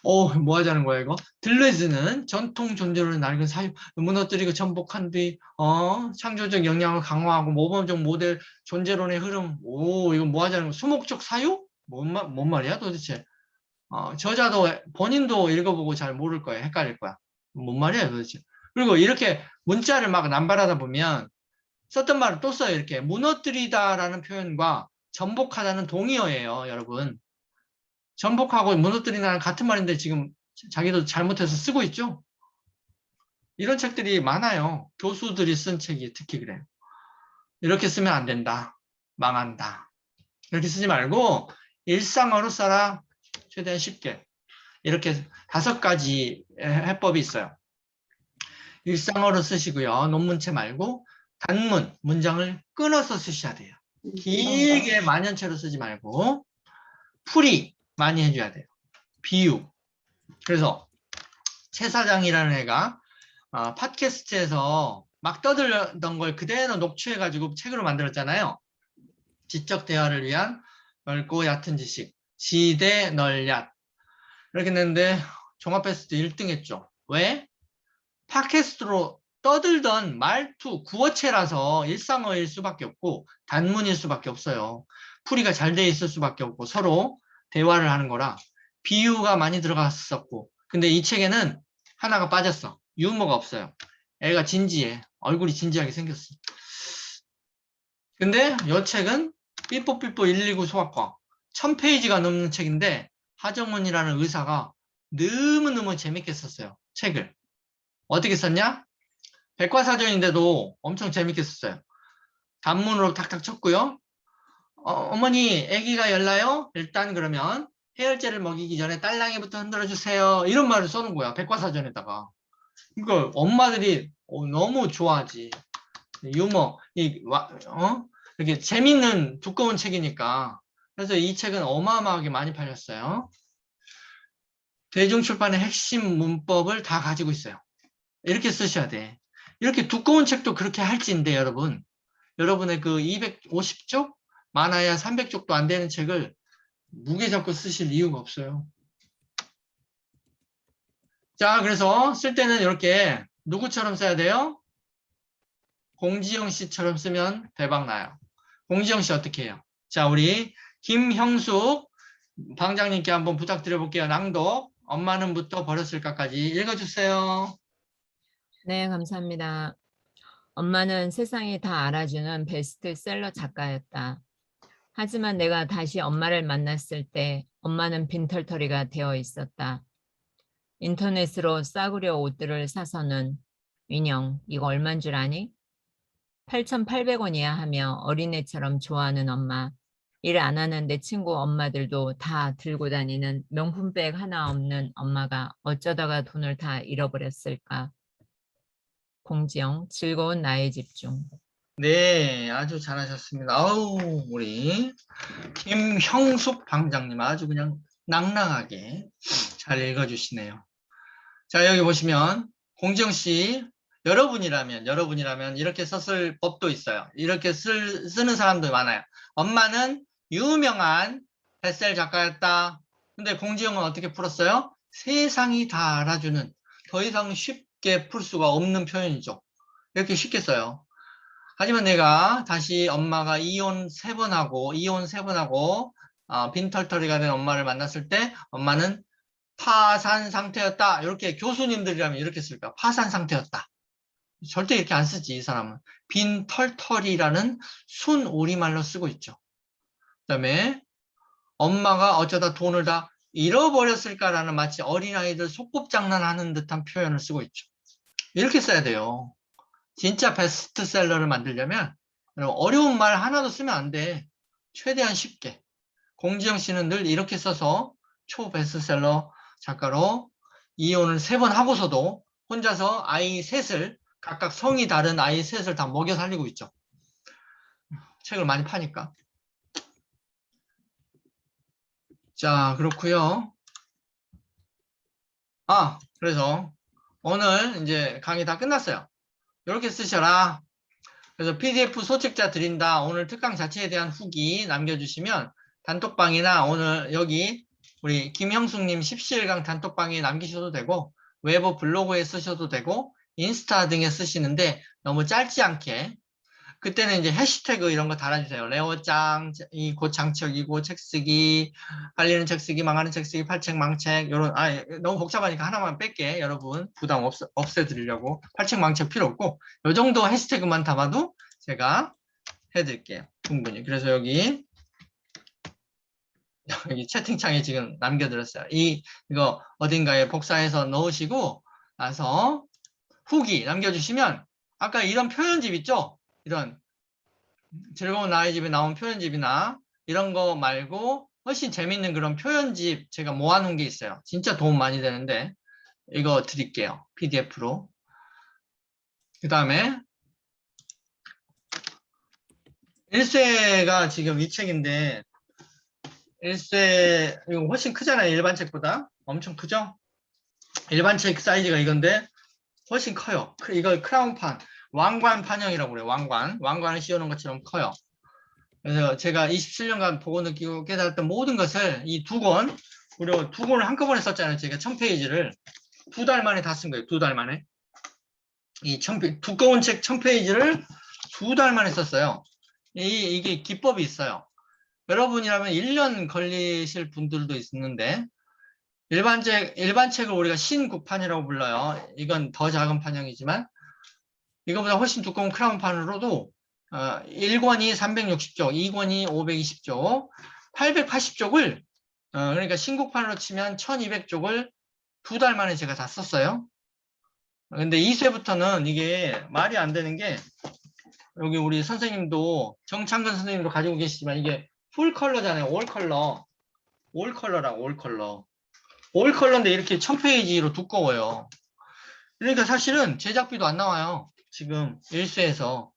뭐 하자는 거야, 이거? 들레즈는 전통 존재로는 낡은 사유, 무너뜨리고 전복한 뒤, 창조적 역량을 강화하고 모범적 모델 존재론의 흐름. 이거 뭐 하자는 거야? 수목적 사유? 뭔 말이야, 도대체? 저자도, 본인도 읽어보고 잘 모를 거야. 헷갈릴 거야. 뭔 말이야, 도대체? 그리고 이렇게 문자를 막 남발하다 보면, 썼던 말을 또 써요, 이렇게. 무너뜨리다라는 표현과 전복하다는 동의어예요, 여러분. 전복하고 무너뜨리다는 같은 말인데 지금 자기도 잘못해서 쓰고 있죠? 이런 책들이 많아요. 교수들이 쓴 책이 특히 그래요. 이렇게 쓰면 안 된다. 망한다. 이렇게 쓰지 말고 일상어로 써라. 최대한 쉽게. 이렇게 5가지 해법이 있어요. 일상어로 쓰시고요. 논문체 말고 단문, 문장을 끊어서 쓰셔야 돼요. 길게 만연체로 쓰지 말고 풀이 많이 해줘야 돼요. 비유. 그래서 최 사장이라는 애가 팟캐스트에서 막 떠들던 걸 그대로 녹취해가지고 책으로 만들었잖아요. 지적 대화를 위한 넓고 얕은 지식. 지대 널얕. 이렇게 했는데 종합베스트 1등 했죠. 왜? 팟캐스트로 떠들던 말투, 구어체라서 일상어일 수밖에 없고 단문일 수밖에 없어요. 풀이가 잘 돼 있을 수밖에 없고 서로 대화를 하는 거라 비유가 많이 들어갔었고 근데 이 책에는 하나가 빠졌어. 유머가 없어요. 애가 진지해. 얼굴이 진지하게 생겼어. 근데 이 책은 삐뽀삐뽀 119 소아과 1000페이지가 넘는 책인데 하정운이라는 의사가 너무너무 재밌게 썼어요. 책을. 어떻게 썼냐? 백과사전인데도 엄청 재밌게 썼어요. 단문으로 탁탁 쳤고요. 어머니 아기가 열나요? 일단 그러면 해열제를 먹이기 전에 딸랑이부터 흔들어주세요. 이런 말을 써놓은 거야. 백과사전에다가. 그러니까 엄마들이 너무 좋아하지. 유머, 이렇게 재밌는 두꺼운 책이니까. 그래서 이 책은 어마어마하게 많이 팔렸어요. 대중출판의 핵심 문법을 다 가지고 있어요. 이렇게 쓰셔야 돼. 이렇게 두꺼운 책도 그렇게 할지인데 여러분. 여러분의 그 250쪽? 많아야 300쪽도 안 되는 책을 무게 잡고 쓰실 이유가 없어요. 자, 그래서 쓸 때는 이렇게 누구처럼 써야 돼요? 공지영 씨처럼 쓰면 대박 나요. 공지영 씨 어떻게 해요? 자, 우리 김형숙 방장님께 한번 부탁드려 볼게요. 낭독. 엄마는부터 버렸을까까지 읽어주세요. 네, 감사합니다. 엄마는 세상이 다 알아주는 베스트셀러 작가였다. 하지만 내가 다시 엄마를 만났을 때 엄마는 빈털터리가 되어 있었다. 인터넷으로 싸구려 옷들을 사서는 인형, 이거 얼만 줄 아니? 8,800원이야 하며 어린애처럼 좋아하는 엄마. 일 안 하는 내 친구 엄마들도 다 들고 다니는 명품백 하나 없는 엄마가 어쩌다가 돈을 다 잃어버렸을까? 공지영, 즐거운 나의 집중. 네, 아주 잘하셨습니다. 아우, 우리 김형숙 방장님 아주 그냥 낭낭하게 잘 읽어주시네요. 자, 여기 보시면 공지영 씨, 여러분이라면 이렇게 썼을 법도 있어요. 이렇게 쓰는 사람도 많아요. 엄마는 유명한 베스트셀러 작가였다. 근데 공지영은 어떻게 풀었어요? 세상이 다 알아주는, 더 이상 쉽게 풀 수가 없는 표현이죠. 이렇게 쉽게 써요. 하지만 내가 다시 엄마가 이혼 세 번 하고 빈털터리가 된 엄마를 만났을 때 엄마는 파산 상태였다. 이렇게 교수님들이라면 이렇게 쓸까? 파산 상태였다. 절대 이렇게 안 쓰지, 이 사람은. 빈털터리라는 순 우리말로 쓰고 있죠. 그다음에 엄마가 어쩌다 돈을 다 잃어버렸을까라는 마치 어린아이들 소꿉장난하는 듯한 표현을 쓰고 있죠. 이렇게 써야 돼요. 진짜 베스트셀러를 만들려면 어려운 말 하나도 쓰면 안 돼. 최대한 쉽게. 공지영 씨는 늘 이렇게 써서 초베스트셀러 작가로 이혼을 3번 하고서도 혼자서 아이 셋을, 각각 성이 다른 아이 셋을 다 먹여 살리고 있죠. 책을 많이 파니까. 자, 그렇고요. 그래서 오늘 이제 강의 다 끝났어요. 이렇게 쓰셔라. 그래서 PDF 소책자 드린다. 오늘 특강 자체에 대한 후기 남겨주시면 단톡방이나 오늘 여기 우리 김형숙님 17강 단톡방에 남기셔도 되고 웨버 블로그에 쓰셔도 되고 인스타 등에 쓰시는데 너무 짧지 않게 그때는 이제 해시태그 이런 거 달아주세요. 레오짱, 곧 장척이고 책 쓰기, 빨리는 책 쓰기, 망하는 책 쓰기, 팔책 망책 이런 너무 복잡하니까 하나만 뺄게. 여러분 부담 없애드리려고 팔책 망책 필요 없고 이 정도 해시태그만 담아도 제가 해드릴게요. 충분히. 그래서 여기 채팅창에 지금 남겨드렸어요. 이거 어딘가에 복사해서 넣으시고 나서 후기 남겨주시면 아까 이런 표현집 있죠? 이런 즐거운 나의 집에 나온 표현집이나 이런 거 말고 훨씬 재밌는 그런 표현집 제가 모아놓은 게 있어요. 진짜 도움 많이 되는데 이거 드릴게요. PDF로. 그 다음에 1쇄가 지금 이 책인데 1쇄 이거 훨씬 크잖아요. 일반 책보다. 엄청 크죠? 일반 책 사이즈가 이건데 훨씬 커요. 이거 크라운판. 왕관 판형이라고 그래요. 왕관을 씌우는 것처럼 커요. 그래서 제가 27년간 보고 느끼고 깨달았던 모든 것을 이 무려 2권을 한꺼번에 썼잖아요. 제가 1000페이지를 2달 만에 다 쓴 거예요. 2달 만에. 두꺼운 책 1000페이지를 2달 만에 썼어요. 이게 기법이 있어요. 여러분이라면 1년 걸리실 분들도 있는데 일반 책을 우리가 신국판이라고 불러요. 이건 더 작은 판형이지만 이거보다 훨씬 두꺼운 크라운판으로도 1권이 360쪽, 2권이 520쪽, 880쪽을 그러니까 신국판으로 치면 1200쪽을 2달 만에 제가 다 썼어요. 근데 2쇄부터는 이게 말이 안 되는 게 여기 우리 선생님도 정창근 선생님도 가지고 계시지만 이게 풀 컬러잖아요. 올 컬러라고 올 컬러인데 이렇게 1000페이지로 두꺼워요. 그러니까 사실은 제작비도 안 나와요. 지금 1쇄에서.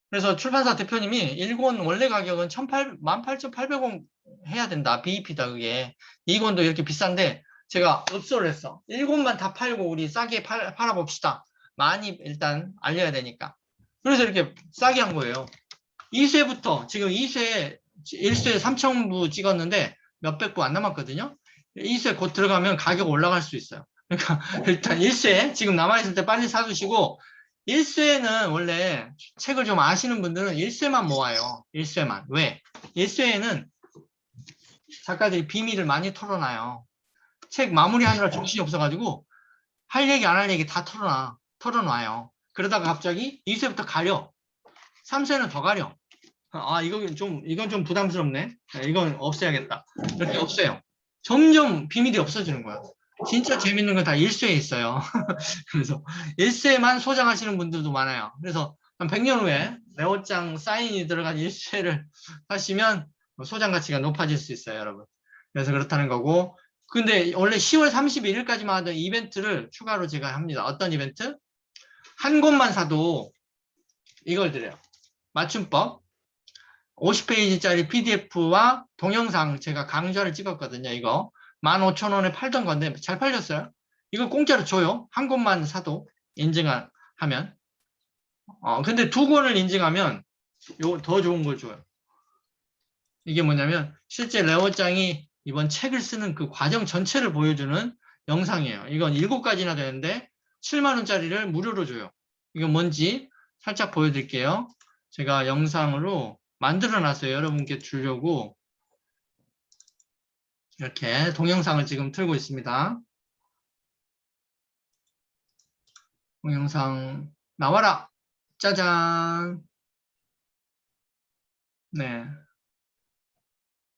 그래서 출판사 대표님이 1권 원래 가격은 18,800원 해야 된다. BEP다 그게. 2권도 이렇게 비싼데 제가 읍소를 했어. 7권 다 팔고 우리 싸게 팔아봅시다. 많이 일단 알려야 되니까. 그래서 이렇게 싸게 한 거예요. 2쇄부터 지금 2쇄 1쇄 3,000부 찍었는데 몇백 부 안 남았거든요. 2쇄 곧 들어가면 가격 올라갈 수 있어요. 그러니까 일단 1쇄 지금 남아있을 때 빨리 사두시고 1쇄는 원래 책을 좀 아시는 분들은 1쇄만 모아요. 1쇄만. 왜? 1쇄에는 작가들이 비밀을 많이 털어놔요. 책 마무리하느라 정신이 없어가지고 할 얘기 안 할 얘기 다 털어놔요. 그러다가 갑자기 2쇄부터 가려. 3쇄는 더 가려. 아, 이건 좀 부담스럽네. 이건 없애야겠다. 이렇게 없애요. 점점 비밀이 없어지는 거야. 진짜 재밌는 건 다 1쇄에 있어요. 그래서 1쇄만 소장하시는 분들도 많아요. 그래서 한 100년 후에 레오장 사인이 들어간 1쇄를 하시면 소장 가치가 높아질 수 있어요, 여러분. 그래서 그렇다는 거고. 근데 원래 10월 31일까지만 하던 이벤트를 추가로 제가 합니다. 어떤 이벤트? 한 권만 사도 이걸 드려요. 맞춤법. 50페이지짜리 PDF와 동영상 제가 강좌를 찍었거든요. 이거 15,000원에 팔던 건데 잘 팔렸어요. 이거 공짜로 줘요. 한 권만 사도 인증하면. 근데 2권을 인증하면 요 더 좋은 걸 줘요. 이게 뭐냐면 실제 레오장이 이번 책을 쓰는 그 과정 전체를 보여주는 영상이에요. 이건 7가지나 되는데 7만 원짜리를 무료로 줘요. 이건 뭔지 살짝 보여드릴게요. 제가 영상으로 만들어 놨어요. 여러분께 주려고. 이렇게 동영상을 지금 틀고 있습니다. 동영상 나와라. 짜잔. 네.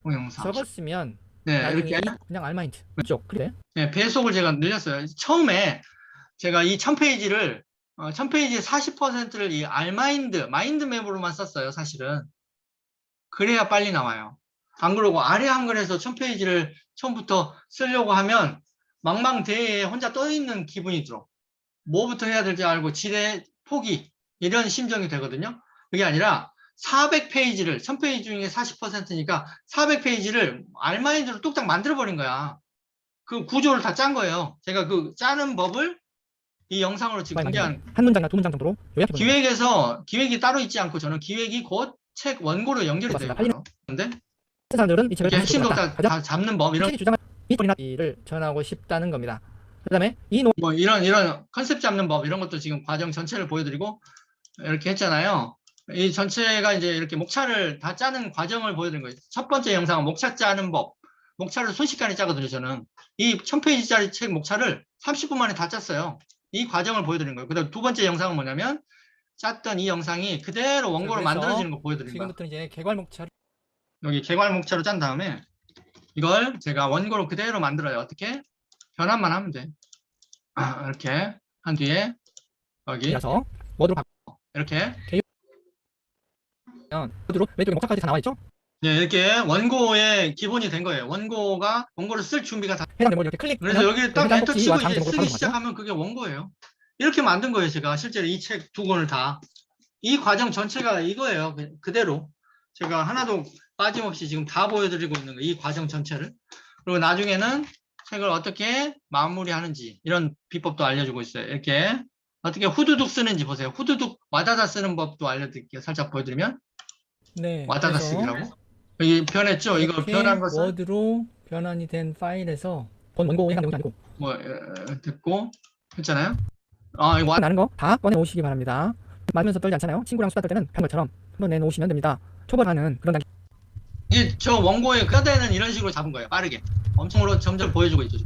동영상. 적었으면 네, 나중에 이렇게 그냥 알마인트 쪽 그래? 네, 배속을 제가 늘렸어요. 처음에 제가 이 1000페이지를 1000페이지의 40%를 이 마인드맵으로만 썼어요. 사실은. 그래야 빨리 나와요. 안 그러고 아래 한글에서 1000페이지를 처음부터 쓰려고 하면 망망대해에 혼자 떠있는 기분이 들어. 뭐부터 해야 될지 알고 지레 포기 이런 심정이 되거든요. 그게 아니라 400페이지를 1000페이지 중에 40%니까 400페이지를 알마인드로 뚝딱 만들어버린 거야. 그 구조를 다 짠 거예요. 제가 그 짜는 법을 이 영상으로 지금 공개한 한 문장이나 2문장 정도로 요약해 기획이 따로 있지 않고 저는 기획이 곧 책 원고로 연결이 돼요. 근데 사람들은 이 책을 핵심도 다 잡는 법 이런 주장을 이를 전하고 싶다는 겁니다. 그다음에 이 노 뭐 이런 컨셉 잡는 법 이런 것도 지금 과정 전체를 보여드리고 이렇게 했잖아요. 이 전체가 이제 이렇게 목차를 다 짜는 과정을 보여드린 거예요. 첫 번째 영상은 목차 짜는 법. 목차를 순식간에 짜거든요, 저는. 이 1000페이지짜리 책 목차를 30분 만에 다 짰어요. 이 과정을 보여드린 거예요. 그 다음 두 번째 영상은 뭐냐면 짰던 이 영상이 그대로 원고로 만들어지는 거 보여드린 거예요. 지금부터는 이제 개괄 목차를 여기 개괄 목차로 짠 다음에 이걸 제가 원고로 그대로 만들어요. 어떻게? 변환만 하면 돼. 이렇게 한 뒤에 여기 이라서 워드로 이렇게 바꾸면 워드로 왼쪽에 목차까지 다 나와 있죠? 네, 이렇게 원고의 기본이 된 거예요. 원고를 쓸 준비가 다. 해당 제목을 이렇게 클릭. 그래서 여기 딱 엔터 치고 이제 쓰기 시작하면 시작하면 그게 원고예요. 이렇게 만든 거예요. 제가 실제로 이 책 2권을 다. 이 과정 전체가 이거예요. 그대로. 제가 하나도 빠짐없이 지금 다 보여드리고 있는 거예요. 이 과정 전체를. 그리고 나중에는 책을 어떻게 마무리하는지 이런 비법도 알려주고 있어요. 이렇게 어떻게 후두둑 쓰는지 보세요. 후두둑 와다다 쓰는 법도 알려드릴게요. 살짝 보여드리면. 네. 와다다 쓰기라고. 여기 변했죠? 이거 변한 것은 워드로 변환이 된 파일에서 본 원고에 해당 내용이 아니고 뭐 듣고 했잖아요. 이거 나는 거 다 꺼내 놓으시기 바랍니다. 맞으면서 떨지 않잖아요. 친구랑 수다 떨 때는 한 것처럼 한번 내놓으시면 됩니다. 초벌하는 그런 단계. 저 원고의 뼈대는 이런 식으로 잡은 거예요. 빠르게. 엄청으로 점점 보여주고 있죠.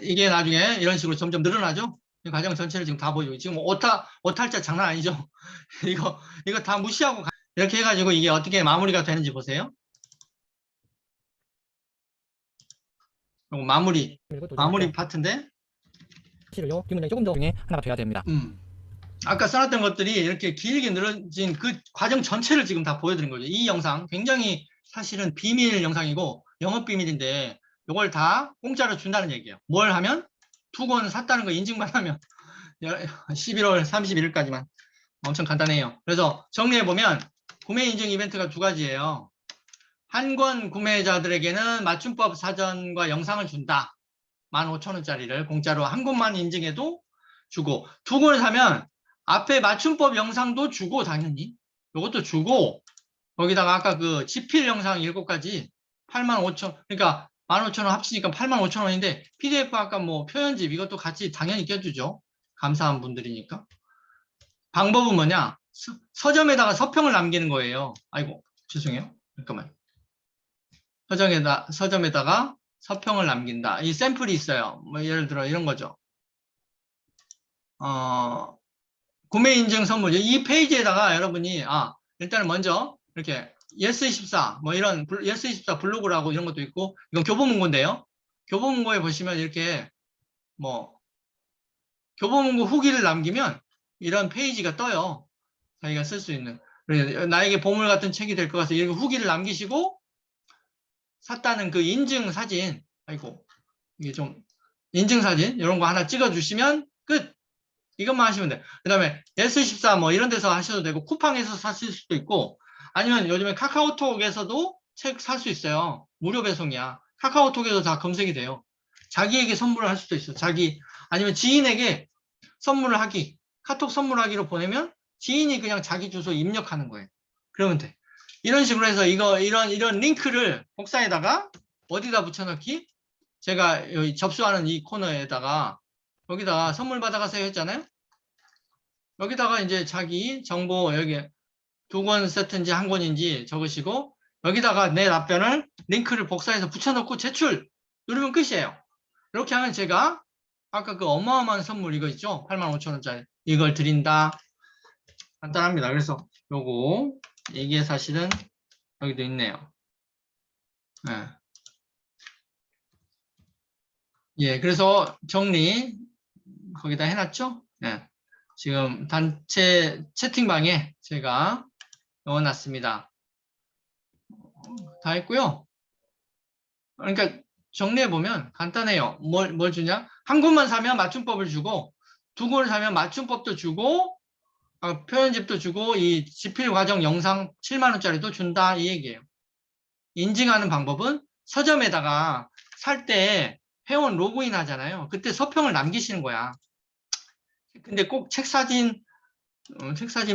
이게 나중에 이런 식으로 점점 늘어나죠. 이 과정 전체를 지금 다 보여주고 지금 오탈자 장난 아니죠. 이거 다 무시하고 이렇게 해가지고 이게 어떻게 마무리가 되는지 보세요. 그리고 마무리 파트인데 실을요 뒷문장이 조금 더 중에 하나가 돼야 됩니다. 아까 써놨던 것들이 이렇게 길게 늘어진 그 과정 전체를 지금 다 보여드린 거죠. 이 영상 굉장히 사실은 비밀 영상이고 영업 비밀인데 이걸 다 공짜로 준다는 얘기예요. 뭘 하면 2권 샀다는 거 인증만 하면 11월 31일까지만 엄청 간단해요. 그래서 정리해보면 구매 인증 이벤트가 2가지예요. 한 권 구매자들에게는 맞춤법 사전과 영상을 준다. 15,000원짜리를 공짜로 한 권만 인증해도 주고, 2권을 사면 앞에 맞춤법 영상도 주고, 당연히 이것도 주고, 거기다가 아까 그 지필 영상 7가지 85,000원, 그러니까 15,000원 합치니까 85,000원인데 PDF 아까 뭐 표현집 이것도 같이 당연히 껴주죠. 감사한 분들이니까. 방법은 뭐냐? 서점에다가 서평을 남기는 거예요. 아이고, 죄송해요. 잠깐만. 서점에다가 서평을 남긴다. 이 샘플이 있어요. 뭐 예를 들어 이런 거죠. 구매 인증 선물. 이 페이지에다가 여러분이 일단은 먼저 이렇게 예스24 뭐 이런 예스24 블로그라고 이런 것도 있고, 이건 교보문고인데요. 교보문고에 보시면 이렇게 뭐 교보문고 후기를 남기면 이런 페이지가 떠요. 자기가 쓸 수 있는. 나에게 보물 같은 책이 될 것 같아서 이렇게 후기를 남기시고, 샀다는 그 인증 사진, 아이고 이게 좀 인증 사진 이런 거 하나 찍어 주시면 끝. 이것만 하시면 돼. 그 다음에 예스24 뭐 이런 데서 하셔도 되고, 쿠팡에서 사실 수도 있고, 아니면 요즘에 카카오톡에서도 책 살 수 있어요. 무료 배송이야. 카카오톡에도 다 검색이 돼요. 자기에게 선물을 할 수도 있어. 아니면 지인에게 선물을 하기, 카톡 선물하기로 보내면 지인이 그냥 자기 주소 입력하는 거예요. 그러면 돼. 이런 식으로 해서 이런 링크를 복사에다가 어디다 붙여넣기? 제가 여기 접수하는 이 코너에다가 여기다가 선물 받아가세요 했잖아요. 여기다가 이제 자기 정보 여기 2권 세트인지 1권인지 적으시고, 여기다가 내 답변을 링크를 복사해서 붙여넣고 제출 누르면 끝이에요. 이렇게 하면 제가 아까 그 어마어마한 선물 이거 있죠? 85,000원짜리 이걸 드린다. 간단합니다. 그래서 요거 이게 사실은 여기도 있네요. 네. 예, 그래서 정리 거기다 해놨죠? 네. 지금 단체 채팅방에 제가 넣어놨습니다. 다 했고요. 그러니까 정리해보면 간단해요. 뭘 주냐? 한 권만 사면 맞춤법을 주고, 2권을 사면 맞춤법도 주고, 표현집도 주고, 이 지필 과정 영상 7만원짜리도 준다, 이 얘기예요. 인증하는 방법은 서점에다가 살 때 회원 로그인 하잖아요. 그때 서평을 남기시는 거야. 근데 꼭 책 사진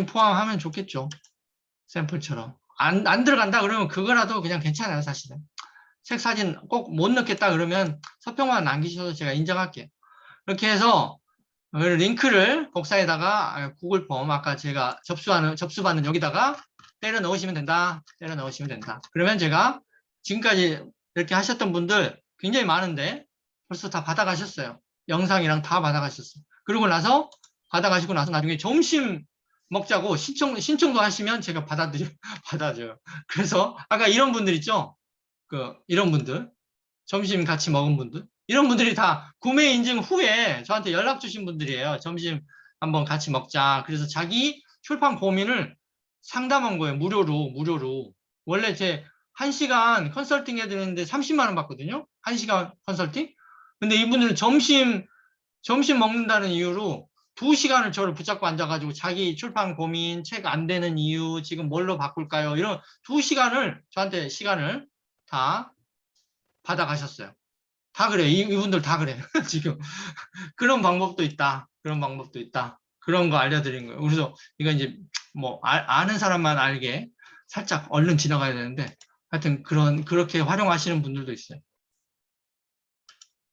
포함하면 좋겠죠. 샘플처럼. 안 들어간다 그러면 그거라도 그냥 괜찮아요, 사실은. 책 사진 꼭 못 넣겠다 그러면 서평만 남기셔도 제가 인정할게요. 이렇게 해서 링크를 복사에다가 구글 폼 아까 제가 접수받는 여기다가 때려 넣으시면 된다. 그러면 제가 지금까지 이렇게 하셨던 분들 굉장히 많은데 벌써 다 받아가셨어요. 영상이랑 다 받아가셨어요. 그러고 나서 받아가시고 나서 나중에 점심 먹자고 신청도 하시면 제가 받아줘요. 그래서 아까 이런 분들 있죠? 이런 분들, 점심 같이 먹은 분들, 이런 분들이 다 구매 인증 후에 저한테 연락 주신 분들이에요. 점심 한번 같이 먹자. 그래서 자기 출판 고민을 상담한 거예요. 무료로. 원래 제 1시간 컨설팅 해드리는데 30만 원 받거든요. 1시간 컨설팅. 근데 이분들은 점심 먹는다는 이유로 2시간을 저를 붙잡고 앉아가지고 자기 출판 고민, 책 안 되는 이유, 지금 뭘로 바꿀까요? 이런 2시간을 저한테 시간을 다 받아가셨어요. 다 그래. 이분들 다 그래. 지금. 그런 방법도 있다. 그런 거 알려드린 거예요. 그래서 이거 이제 뭐 아는 사람만 알게 살짝 얼른 지나가야 되는데, 하여튼 그렇게 활용하시는 분들도 있어요.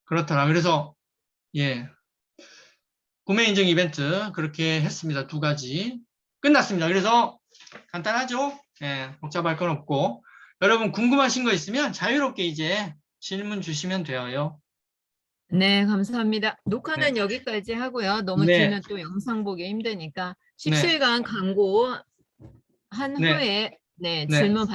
그렇더라. 그래서 예. 구매 인증 이벤트 그렇게 했습니다. 2가지. 끝났습니다. 그래서 간단하죠? 예, 복잡할 건 없고. 여러분 궁금하신 거 있으면 자유롭게 이제 질문 주시면 돼요. 네, 감사합니다. 녹화는 네. 여기까지 하고요. 너무 네. 길면 또 영상 보기 힘드니까 네. 실시간 광고 한 네. 후에 네, 네. 질문